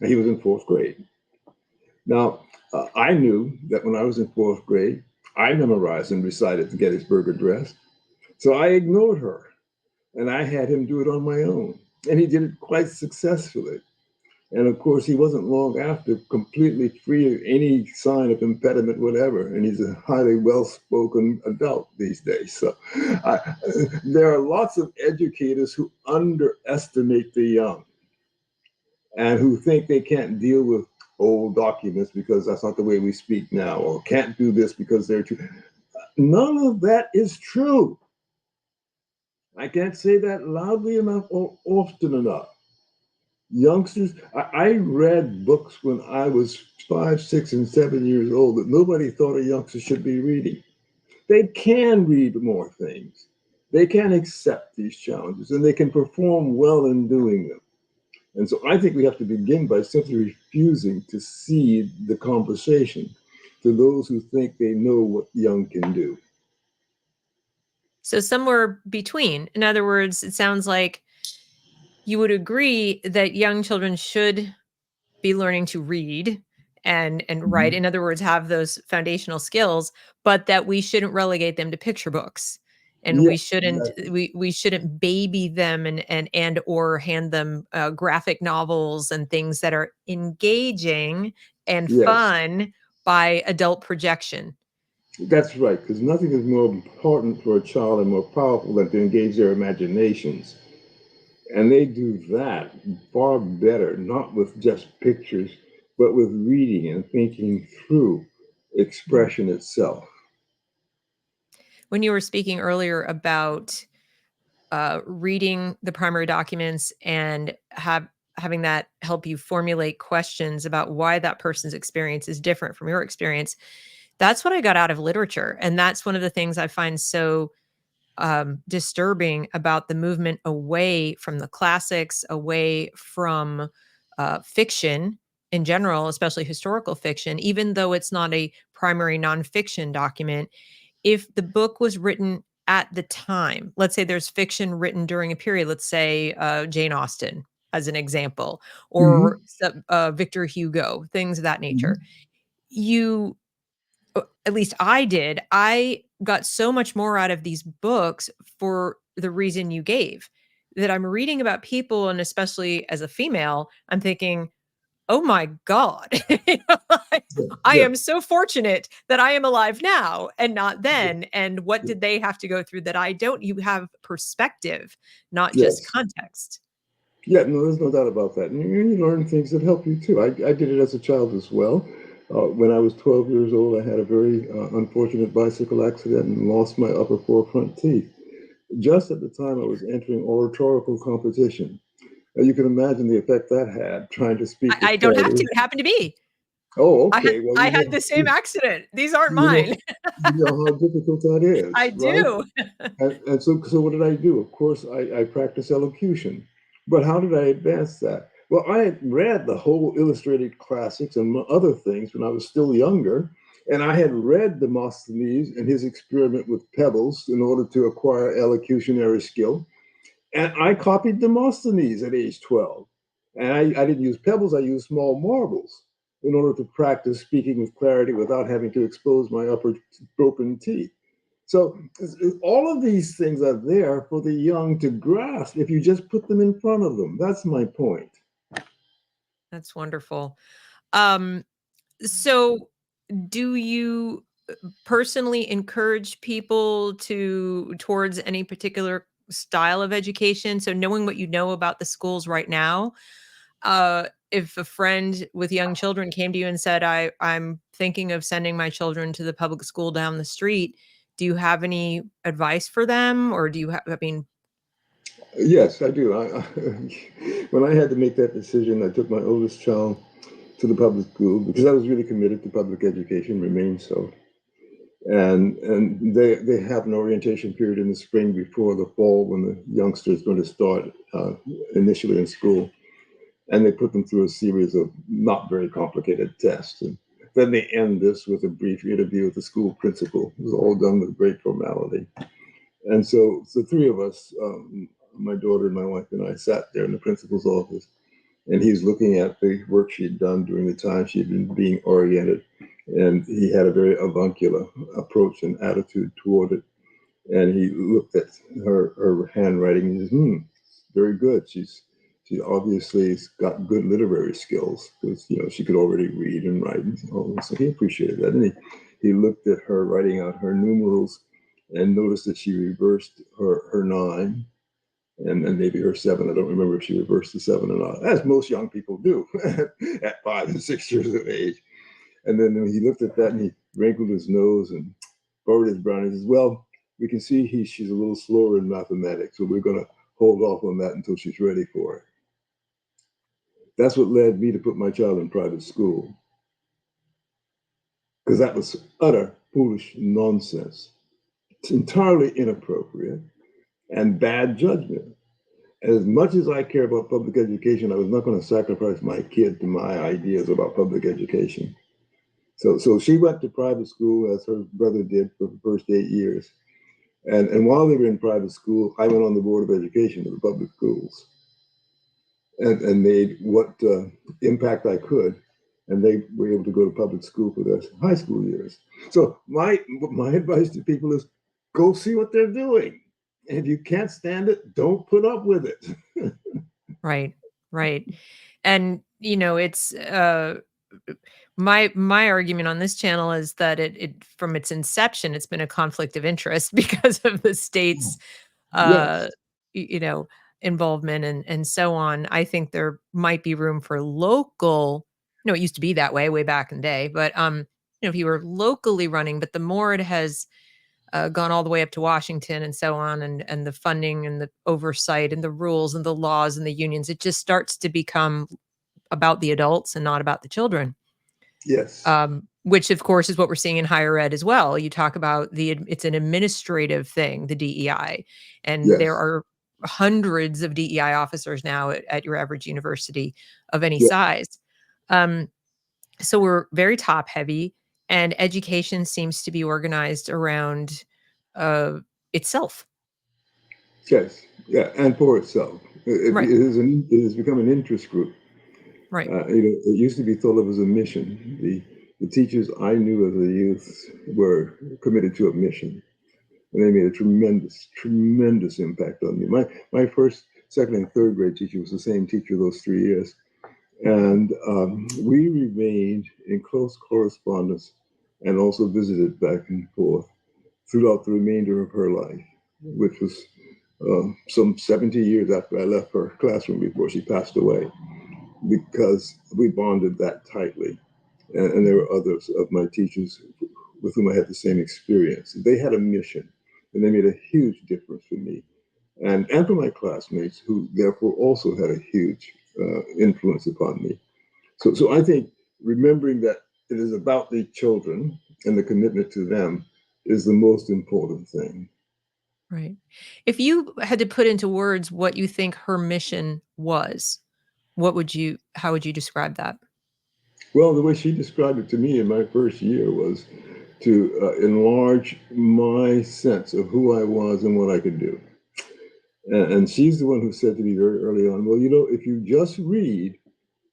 And he was in fourth grade. Now, I knew that when I was in fourth grade, I memorized and recited the Gettysburg Address. So I ignored her and I had him do it on my own. And he did it quite successfully. And of course, he wasn't long after completely free of any sign of impediment, whatever. And he's a highly well-spoken adult these days. So there are lots of educators who underestimate the young and who think they can't deal with old documents because that's not the way we speak now, or can't do this because they're too. None of that is true. I can't say that loudly enough or often enough. Youngsters, I read books when I was 5, 6, and 7 years old that nobody thought a youngster should be reading. They can read more things. They can accept these challenges and they can perform well in doing them. And so I think we have to begin by simply refusing to cede the conversation to those who think they know what young can do. So somewhere between. In other words, it sounds like you would agree that young children should be learning to read and write. In other words, have those foundational skills, but that we shouldn't relegate them to picture books. And Yeah, we shouldn't exactly. we shouldn't baby them and or hand them graphic novels and things that are engaging and Yes, fun by adult projection. that's right, because nothing is more important for a child and more powerful than to engage their imaginations. And they do that far better, not with just pictures, but with reading and thinking through Mhm. expression itself. When you were speaking earlier about reading the primary documents and having that help you formulate questions about why that person's experience is different from your experience, that's what I got out of literature, and that's one of the things I find so disturbing about the movement away from the classics, away from fiction in general, especially historical fiction, even though it's not a primary nonfiction document. If the book was written at the time, let's say there's fiction written during a period, let's say Jane Austen as an example, or Hmm. Victor Hugo, things of that nature. Hmm. You at least I did. I got so much more out of these books for the reason you gave, that I'm reading about people, and especially as a female, I'm thinking, "Oh my god." You know, like, I Yeah, am so fortunate that I am alive now and not then, and what did they have to go through that I don't? You have perspective, not just yes. context. Yeah, no, there's no doubt about that. And you learn things that help you too. I did it as a child as well. When I was 12 years old, I had a very unfortunate bicycle accident and lost my upper four front teeth. Just at the time I was entering oratorical competition. You can imagine the effect that had trying to speak I with don't have to, clarity. it happened to me. Oh, I had okay. Well, I had the same accident. These aren't you know, mine. you know how difficult that I is, right? do. And so what did I do? Of course, I practiced elocution. But how did I advance that? Well, I had read the whole illustrated classics and other things when I was still younger, and I had read Demosthenes and his experiment with pebbles in order to acquire elocutionary skill. And I copied Demosthenes at age 12. And I didn't use pebbles, I used small marbles in order to practice speaking with clarity without having to expose my upper broken teeth. So all of these things are there for the young to grasp if you just put them in front of them. That's my point. That's wonderful. So do you personally encourage people towards any particular style of education? So knowing what you know about the schools right now, if a friend with young children came to you and said, I'm thinking of sending my children to the public school down the street, do you have any advice for them? Or do you have, I mean, Yes, I do. When I had to make that decision, I took my oldest child to the public school because I was really committed to public education, remain so. And they have an orientation period in the spring before the fall when the youngster is going to start initially in school. And they put them through a series of not very complicated tests. And then they end this with a brief interview with the school principal. It was all done with great formality. And so the three of us, my daughter and my wife and I, sat there in the principal's office, and he's looking at the work she'd done during the time she'd been being oriented. And he had a very avuncular approach and attitude toward it. And he looked at her handwriting and he said, very good. She obviously got good literary skills because she could already read and write and all. So he appreciated that. And he looked at her writing out her numerals and noticed that she reversed her 9 and maybe her 7. I don't remember if she reversed the 7 or not, as most young people do at 5 and 6 years of age. And then he looked at that and he wrinkled his nose and borrowed his brow and he says, well, we can see she's a little slower in mathematics, so we're going to hold off on that until she's ready for it. That's what led me to put my child in private school, because that was utter foolish nonsense. It's entirely inappropriate and bad judgment. As much as I care about public education, I was not going to sacrifice my kid to my ideas about public education. So she went to private school as her brother did for the first 8 years. And while they were in private school, I went on the board of education of the public schools and made what impact I could. And they were able to go to public school for their high school years. So my advice to people is go see what they're doing. And if you can't stand it, don't put up with it. right, right. And, it's, my argument on this channel is that it from its inception, it's been a conflict of interest because of the state's, uh, Yes, y you know, involvement and so on. I think there might be room for local. It used to be that way back in the day, but, if you were locally running, but the more it has, gone all the way up to Washington and so on, and the funding and the oversight and the rules and the laws and the unions, it just starts to become about the adults and not about the children. yes, Which of course is what we're seeing in higher ed as well. You talk about it's an administrative thing, the DEI, and there yes, are hundreds of DEI officers now at your average university of any yes, size. Um, so we're very top heavy, and education seems to be organized around uh, itself. yes, yeah, and for itself. Right, It has become an interest group. right, It used to be thought of as a mission. The teachers I knew as a youth were committed to a mission, and they made a tremendous, tremendous impact on me. My first, second, and third grade teacher was the same teacher those 3 years, and we remained in close correspondence and also visited back and forth throughout the remainder of her life, which was some 70 years after I left her classroom before she passed away, because we bonded that tightly. And there mhm, were others of my teachers with whom I had the same experience. They had a mission, and they made a huge difference for me, and for my classmates, who therefore also had a huge influence upon me. So I think remembering that it is about the children and the commitment to them is the most important thing. right. If you had to put into words what you think her mission was, How would you describe that? Well, the way she described it to me in my first year was to enlarge my sense of who I was and what I could do. And she's the one who said to me very early on, well, if you just read,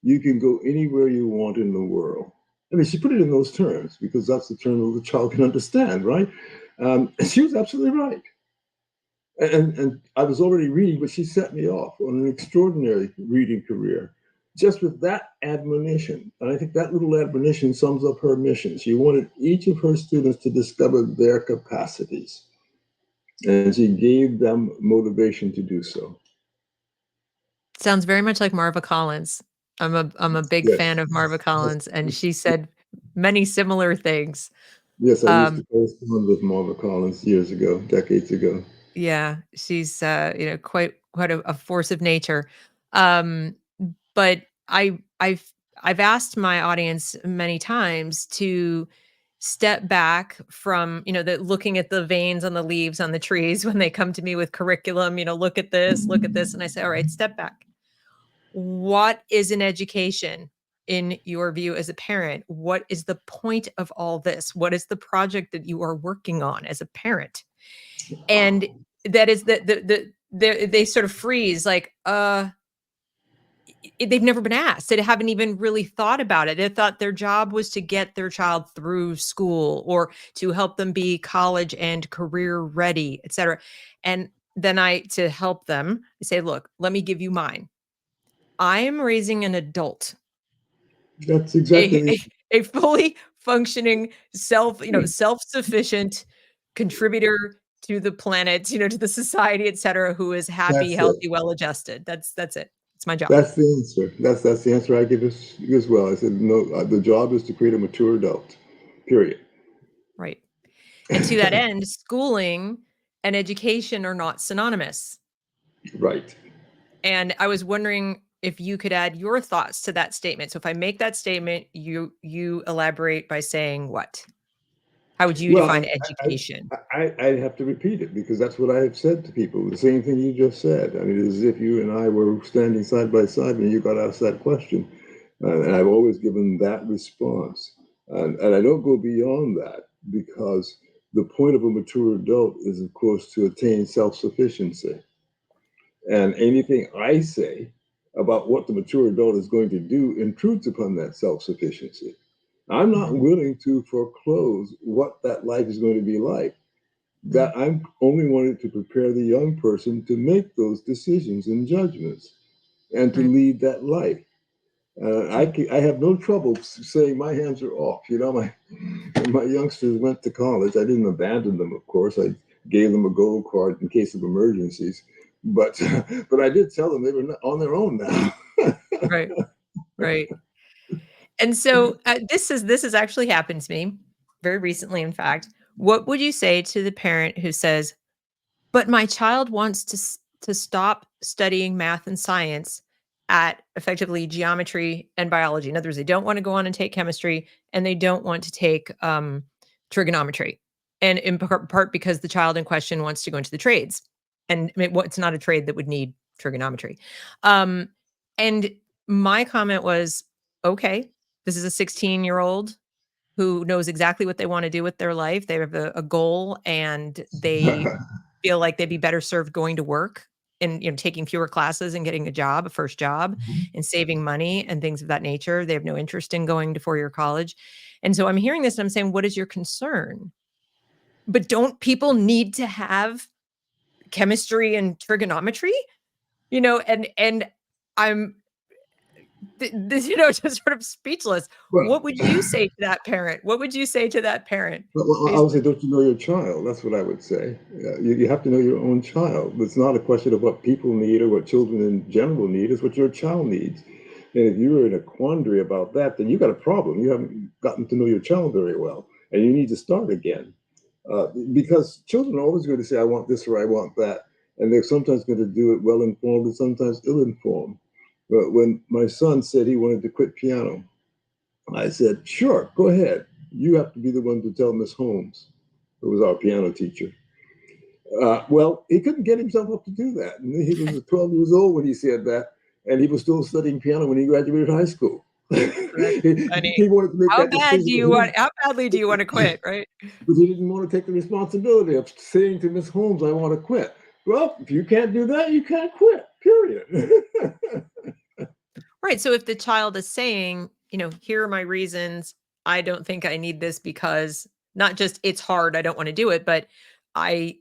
you can go anywhere you want in the world. I mean, she put it in those terms because that's the term that the child can understand, right? She was absolutely right. And I was already reading, but she set me off on an extraordinary reading career just with that admonition. And I think that little admonition sums up her mission. She wanted each of her students to discover their capacities, and she gave them motivation to do so. Sounds very much like Marva Collins. I'm a big Yes. fan of Marva Yes. Collins, and she said many similar things. Yes, I used to Um, correspond with Marva Collins years ago, decades ago. yeah, she's quite a force of nature. Um, but I've asked my audience many times to step back from the looking at the veins on the leaves on the trees when they come to me with curriculum. Look at this, and I say, all right, step back. What is an education in your view as a parent? What is the point of all this? What is the project that you are working on as a parent? And that is they sort of freeze like, they've never been asked. They haven't even really thought about it. They thought their job was to get their child through school or to help them be college and career ready, et cetera. And then to help them, I say, look, let me give you mine. I am raising an adult, That's a, exactly a, a fully functioning self-sufficient contributor to the planet, to the society, et cetera, who is happy, that's it. healthy, well-adjusted. That's it. It's my job. That's the answer. That's the answer I give as well. I said no. The job is to create a mature adult. Period. Right. And to that end, schooling and education are not synonymous. Right. And I was wondering if you could add your thoughts to that statement. So if I make that statement, you elaborate by saying what? How would you define Well, education? I have to repeat it because that's what I have said to people. The same thing you just said. I mean, it's as if you and I were standing side by side and you got asked that question. And I've always given that response. And I don't go beyond that because the point of a mature adult is, of course, to attain self sufficiency. And anything I say about what the mature adult is going to do intrudes upon that self sufficiency. I'm not Mhm. willing to foreclose what that life is going to be like. Mhm. That I'm only wanting to prepare the young person to make those decisions and judgments and to Right. lead that life. Right. I have no trouble saying my hands are off. My youngsters went to college. I didn't abandon them, of course. I gave them a gold card in case of emergencies, but but I did tell them they were on their own now. Right. Right. And so this has actually happened to me very recently, in fact. What would you say to the parent who says, "But my child wants to stop studying math and science at effectively geometry and biology." In other words, they don't want to go on and take chemistry, and they don't want to take trigonometry, and in part because the child in question wants to go into the trades, and I mean, it's not a trade that would need trigonometry. Um, and my comment was, okay, this is a 16-year-old who knows exactly what they want to do with their life. They have a goal, and they feel like they'd be better served going to work and taking fewer classes and getting a first job, and saving money and things of that nature. They have no interest in going to four-year college. And so I'm hearing this and I'm saying, what is your concern? But don't people need to have chemistry and trigonometry? And I'm just sort of speechless. Well, What would you say to that parent? What would you say to that parent? well, I would say, don't you know your child? That's what I would say. You have to know your own child. It's not a question of what people need or what children in general need. It's what your child needs. And if you're in a quandary about that, then you got a problem. You haven't gotten to know your child very well, and you need to start again. Because children are always going to say, I want this or I want that. And they're sometimes going to do it well informed and sometimes ill informed. But when my son said he wanted to quit piano, I said, sure, go ahead. You have to be the one to tell Miss Holmes, who was our piano teacher. Well, he couldn't get himself up to do that. And he was 12 years old when he said that. and he was still studying piano when he graduated high school. That's funny. He wanted to make How that decision. how badly do you want to quit, right? But he didn't want to take the responsibility of saying to Miss Holmes, I want to quit. Well, if you can't do that, you can't quit, period. Right. So if the child is saying, here are my reasons, I don't think I need this because not just it's hard, I don't want to do it, but I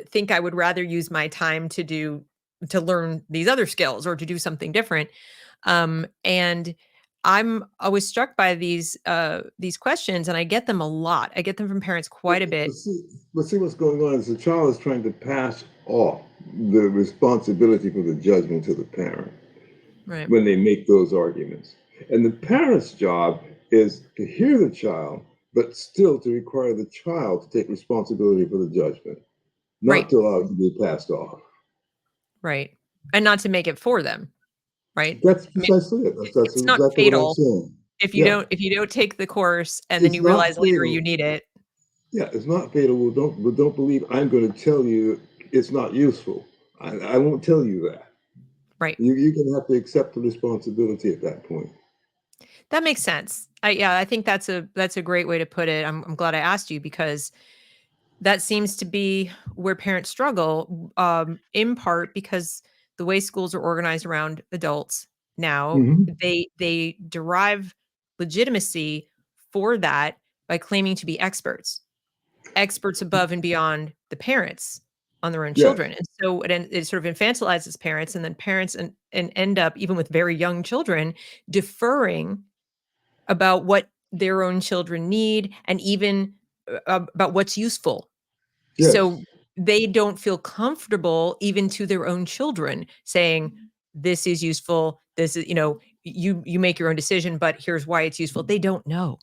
think I would rather use my time to learn these other skills or to do something different. And I'm always struck by these questions, and I get them a lot. I get them from parents quite a bit. But see what's going on is the child is trying to pass off the responsibility for the judgment to the parent Right. when they make those arguments. And the parent's job is to hear the child, but still to require the child to take responsibility for the judgment, not Right. to allow it to be passed off. Right. And not to make it for them. Right. That's I mean, precisely it. That's it's not exactly what I'm fatal saying. if Yeah, you don't take the course and then it's you not realize later you fatal. need it. Yeah, it's not fatal. But don't believe I'm going to tell you it's not useful. I won't tell you that. Right. You're going to have to accept the responsibility at that point. That makes sense. I think that's a great way to put it. I'm glad I asked you because that seems to be where parents struggle, in part because the way schools are organized around adults now, Hmm. they derive legitimacy for that by claiming to be experts above and beyond the parents on their own Yes, children. And so it sort of infantilizes parents, and then parents and end up, even with very young children, deferring about what their own children need and even about what's useful. yes, So they don't feel comfortable even to their own children saying, this is useful. This is, you make your own decision, but here's why it's useful. They don't know.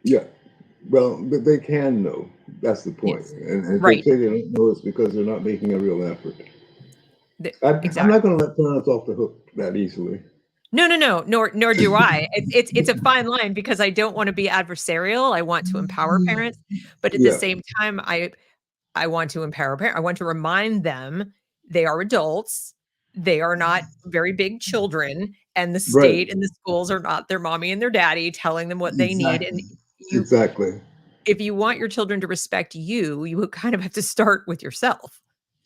yeah. Well, but they can know. That's the point. Yes. And if they Right. say they don't know, it's because they're not making a real effort. I'm not Exactly. going to let parents off the hook that easily. No, no, no, nor do I. It's a fine line because I don't want to be adversarial. I want to empower parents, but at the Yeah, same time, I want to empower parents. I want to remind them they are adults. They are not very big children, and the right. state and the schools are not their mommy and their daddy telling them what they need. And Exactly. you, Exactly. if you want your children to respect you, you kind of have to start with yourself.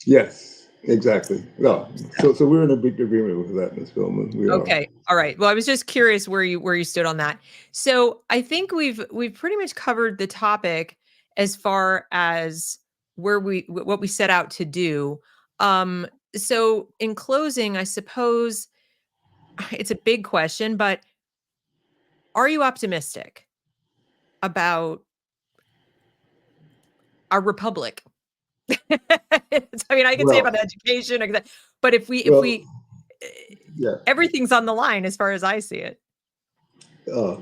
Yes, exactly. Well, So, so we're in a big agreement with that, Ms. Billman. We are. okay, all right. Well, I was just curious where you stood on that. So I think we've pretty much covered the topic as far as what we set out to do. Um, so in closing, I suppose it's a big question, but are you optimistic about our republic? I mean, I can say about Well, education, but if well, we yeah. everything's on the line as far as I see it. Uh,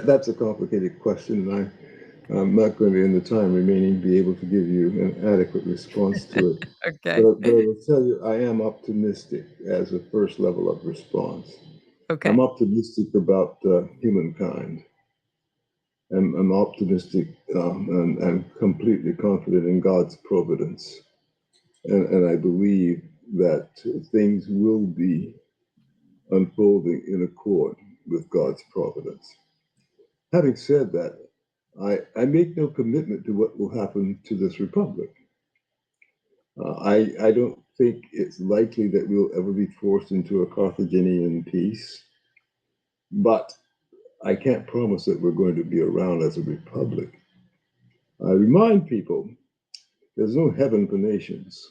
that's a complicated question, and I'm not going to, in the time remaining, be able to give you an adequate response to it. Okay. But I will tell you, I am optimistic as a first level of response. I'm Okay. optimistic about humankind. I'm optimistic and completely confident in God's providence. And I believe that things will be unfolding in accord with God's providence. Having said that, I make no commitment to what will happen to this republic. I don't think it's likely that we'll ever be forced into a Carthaginian peace, but I can't promise that we're going to be around as a republic. I remind people there's no heaven for nations,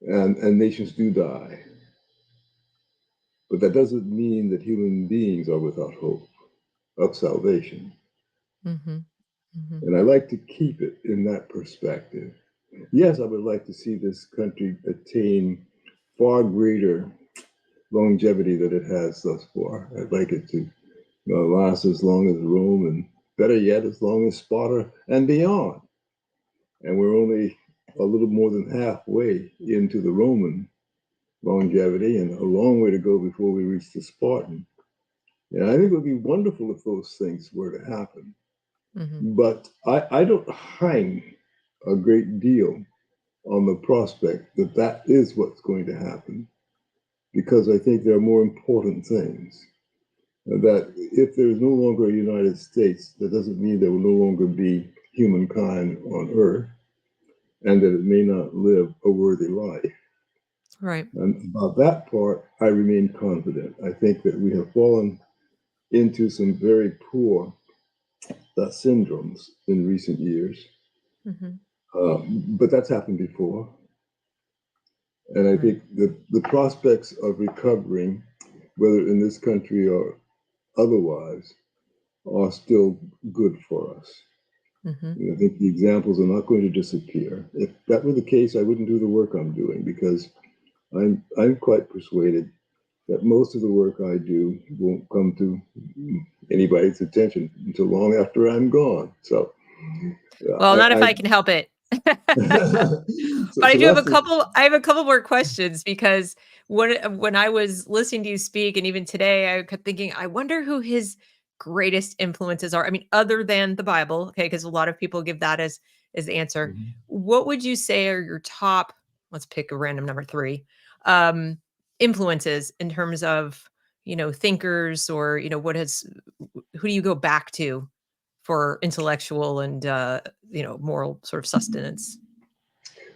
and nations do die. But that doesn't mean that human beings are without hope of salvation. Mm-hmm. Mm-hmm. And I like to keep it in that perspective. Yes, I would like to see this country attain far greater longevity than it has thus far. I'd like it to last as long as Rome, and better yet, as long as Sparta and beyond. And we're only a little more than halfway into the Roman longevity and a long way to go before we reach the Spartan. And I think it would be wonderful if those things were to happen. Mm-hmm. But I don't hang a great deal on the prospect that that is what's going to happen. because I think there are more important things. That if there is no longer a United States, that doesn't mean there will no longer be humankind on Earth, and that it may not live a worthy life. Right. And about that part, I remain confident. I think that we have fallen into some very poor syndromes in recent years, but that's happened before. And I think that the prospects of recovering, whether in this country or otherwise, are still good for us. I think the examples are not going to disappear. If that were the case, I wouldn't do the work I'm doing, because I'm quite persuaded that most of the work I do won't come to anybody's attention until long after I'm gone. So, well, not if I can help it. But I do have a couple. I have a couple more questions, because when I was listening to you speak, and even today, I kept thinking, I wonder who his greatest influences are. I mean, other than the Bible, okay, because a lot of people give that as the answer. What would you say are your top? Let's pick a random number 3 influences in terms of thinkers, or who do you go back to for intellectual and moral sort of sustenance?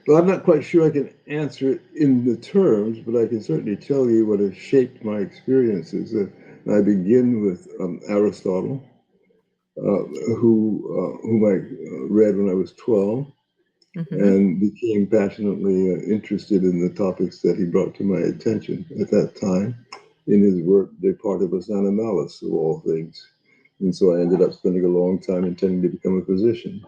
Well, I'm not quite sure I can answer it in the terms, but I can certainly tell you what has shaped my experiences. I begin with Aristotle, whom I read when I was 12, and became passionately interested in the topics that he brought to my attention at that time in his work, De Partibus Animalis, of all things. And so I ended up spending a long time intending to become a physician.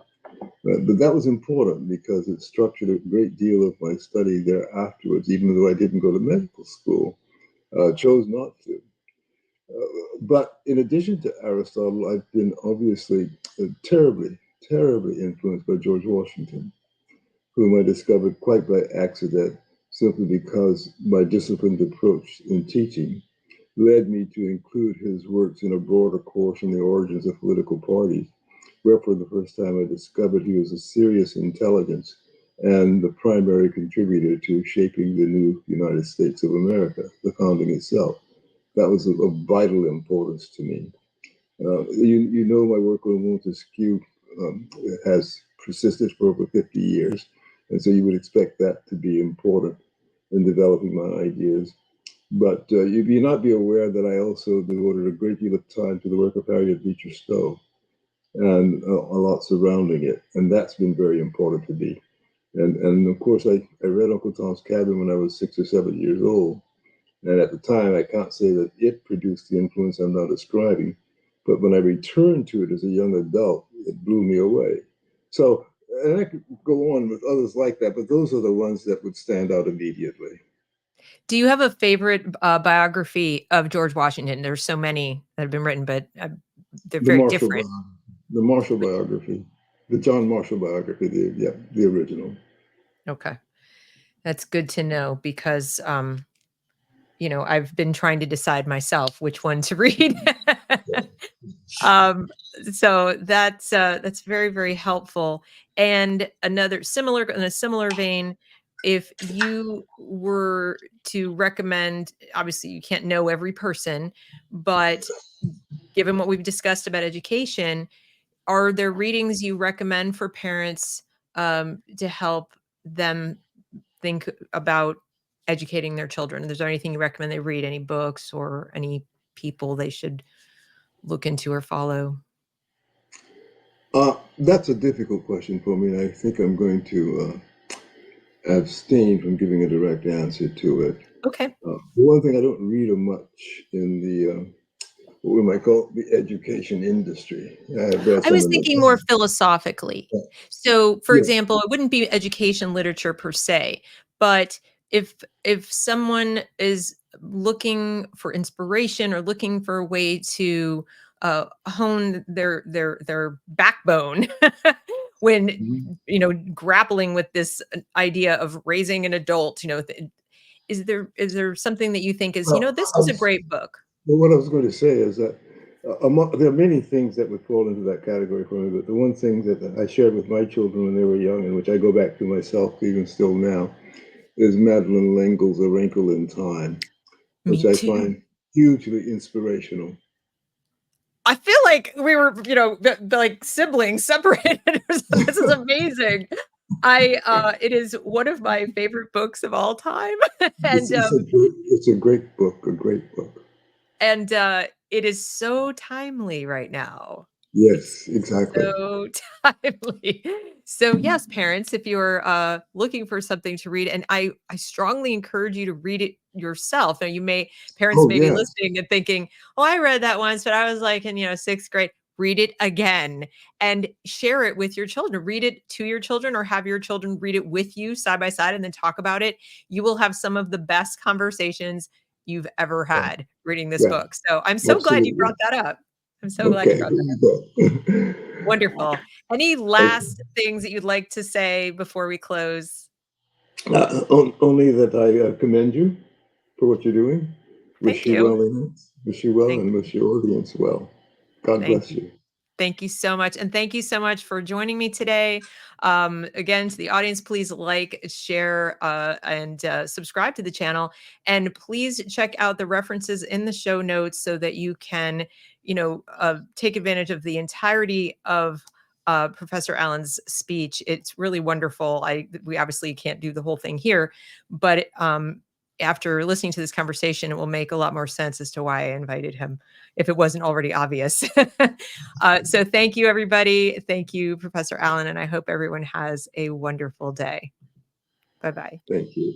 But that was important because it structured a great deal of my study there afterwards, even though I didn't go to medical school, chose not to. But in addition to Aristotle, I've been obviously terribly, terribly influenced by George Washington, whom I discovered quite by accident, simply because my disciplined approach in teaching led me to include his works in a broader course on the origins of political parties, where for the first time I discovered he was a serious intelligence and the primary contributor to shaping the new United States of America, the founding itself. That was of vital importance to me. You know, my work on Montesquieu has persisted for over 50 years, and so you would expect that to be important in developing my ideas. But you may not be aware that I also devoted a great deal of time to the work of Harriet Beecher Stowe, and a lot surrounding it, and that's been very important to me. And of course, I read Uncle Tom's Cabin when I was 6 or 7 years old, and at the time, I can't say that it produced the influence I'm now describing, but when I returned to it as a young adult, it blew me away. So, and I could go on with others like that, but those are the ones that would stand out immediately. Do you have a favorite biography of George Washington? There's so many that have been written, but they're The very Marshall different. biography, the Marshall biography, the John Marshall biography, the original. Okay. That's good to know, because I've been trying to decide myself which one to read. um, so that's very, very helpful. And another similar in a similar vein, if you were to recommend, obviously you can't know every person, but given what we've discussed about education, are there readings you recommend for parents to help them think about educating their children? Is there anything you recommend they read? Any books or any people they should look into or follow? That's a difficult question for me, and I think I'm going to abstain from giving a direct answer to it. Okay. One thing, I don't read much in the what we might call the education industry. I've read I some was in thinking more the philosophically. So, for yes. example, it wouldn't be education literature per se, but if someone is looking for inspiration or looking for a way to hone their backbone when Mhm. grappling with this idea of raising an adult, is there something that you think is Well, this is a great book? what I was going to say is that there are many things that would fall into that category for me, but the one thing that I shared with my children when they were young, and which I go back to myself even still now, is Madeline L'Engle's A Wrinkle in Time. which Me I too. find hugely inspirational. I feel like we were, like siblings separated. This is amazing. It is one of my favorite books of all time. and, It's a great book, a great book. and, it is so timely right now. It's Yes, exactly. so timely. So, yes, parents, if you're, looking for something to read, and I strongly encourage you to read it yourself. Now, parents Oh, may be yeah. listening and thinking, "Oh, I read that once, but I was like in, 6th grade." Read it again and share it with your children. Read it to your children or have your children read it with you side by side and then talk about it. You will have some of the best conversations you've ever Yeah, had reading this yeah, book. So, I'm so glad you absolutely. brought that up. I'm so glad you Okay, brought here that up. you go. Wonderful. Any last things that you'd like to say before we close? Only that I commend you for what you're doing. Wish Thank you you. well in it. Wish you well Thank and wish your audience well. God thank bless you. you. Thank you so much. And thank you so much for joining me today. Again, to the audience, please like, share, and subscribe to the channel. And please check out the references in the show notes so that you can, take advantage of the entirety of Professor Allen's speech. It's really wonderful. We obviously can't do the whole thing here, but after listening to this conversation, it will make a lot more sense as to why I invited him, if it wasn't already obvious. So thank you, everybody. Thank you, Professor Allen, and I hope everyone has a wonderful day. Bye-bye. Thank you.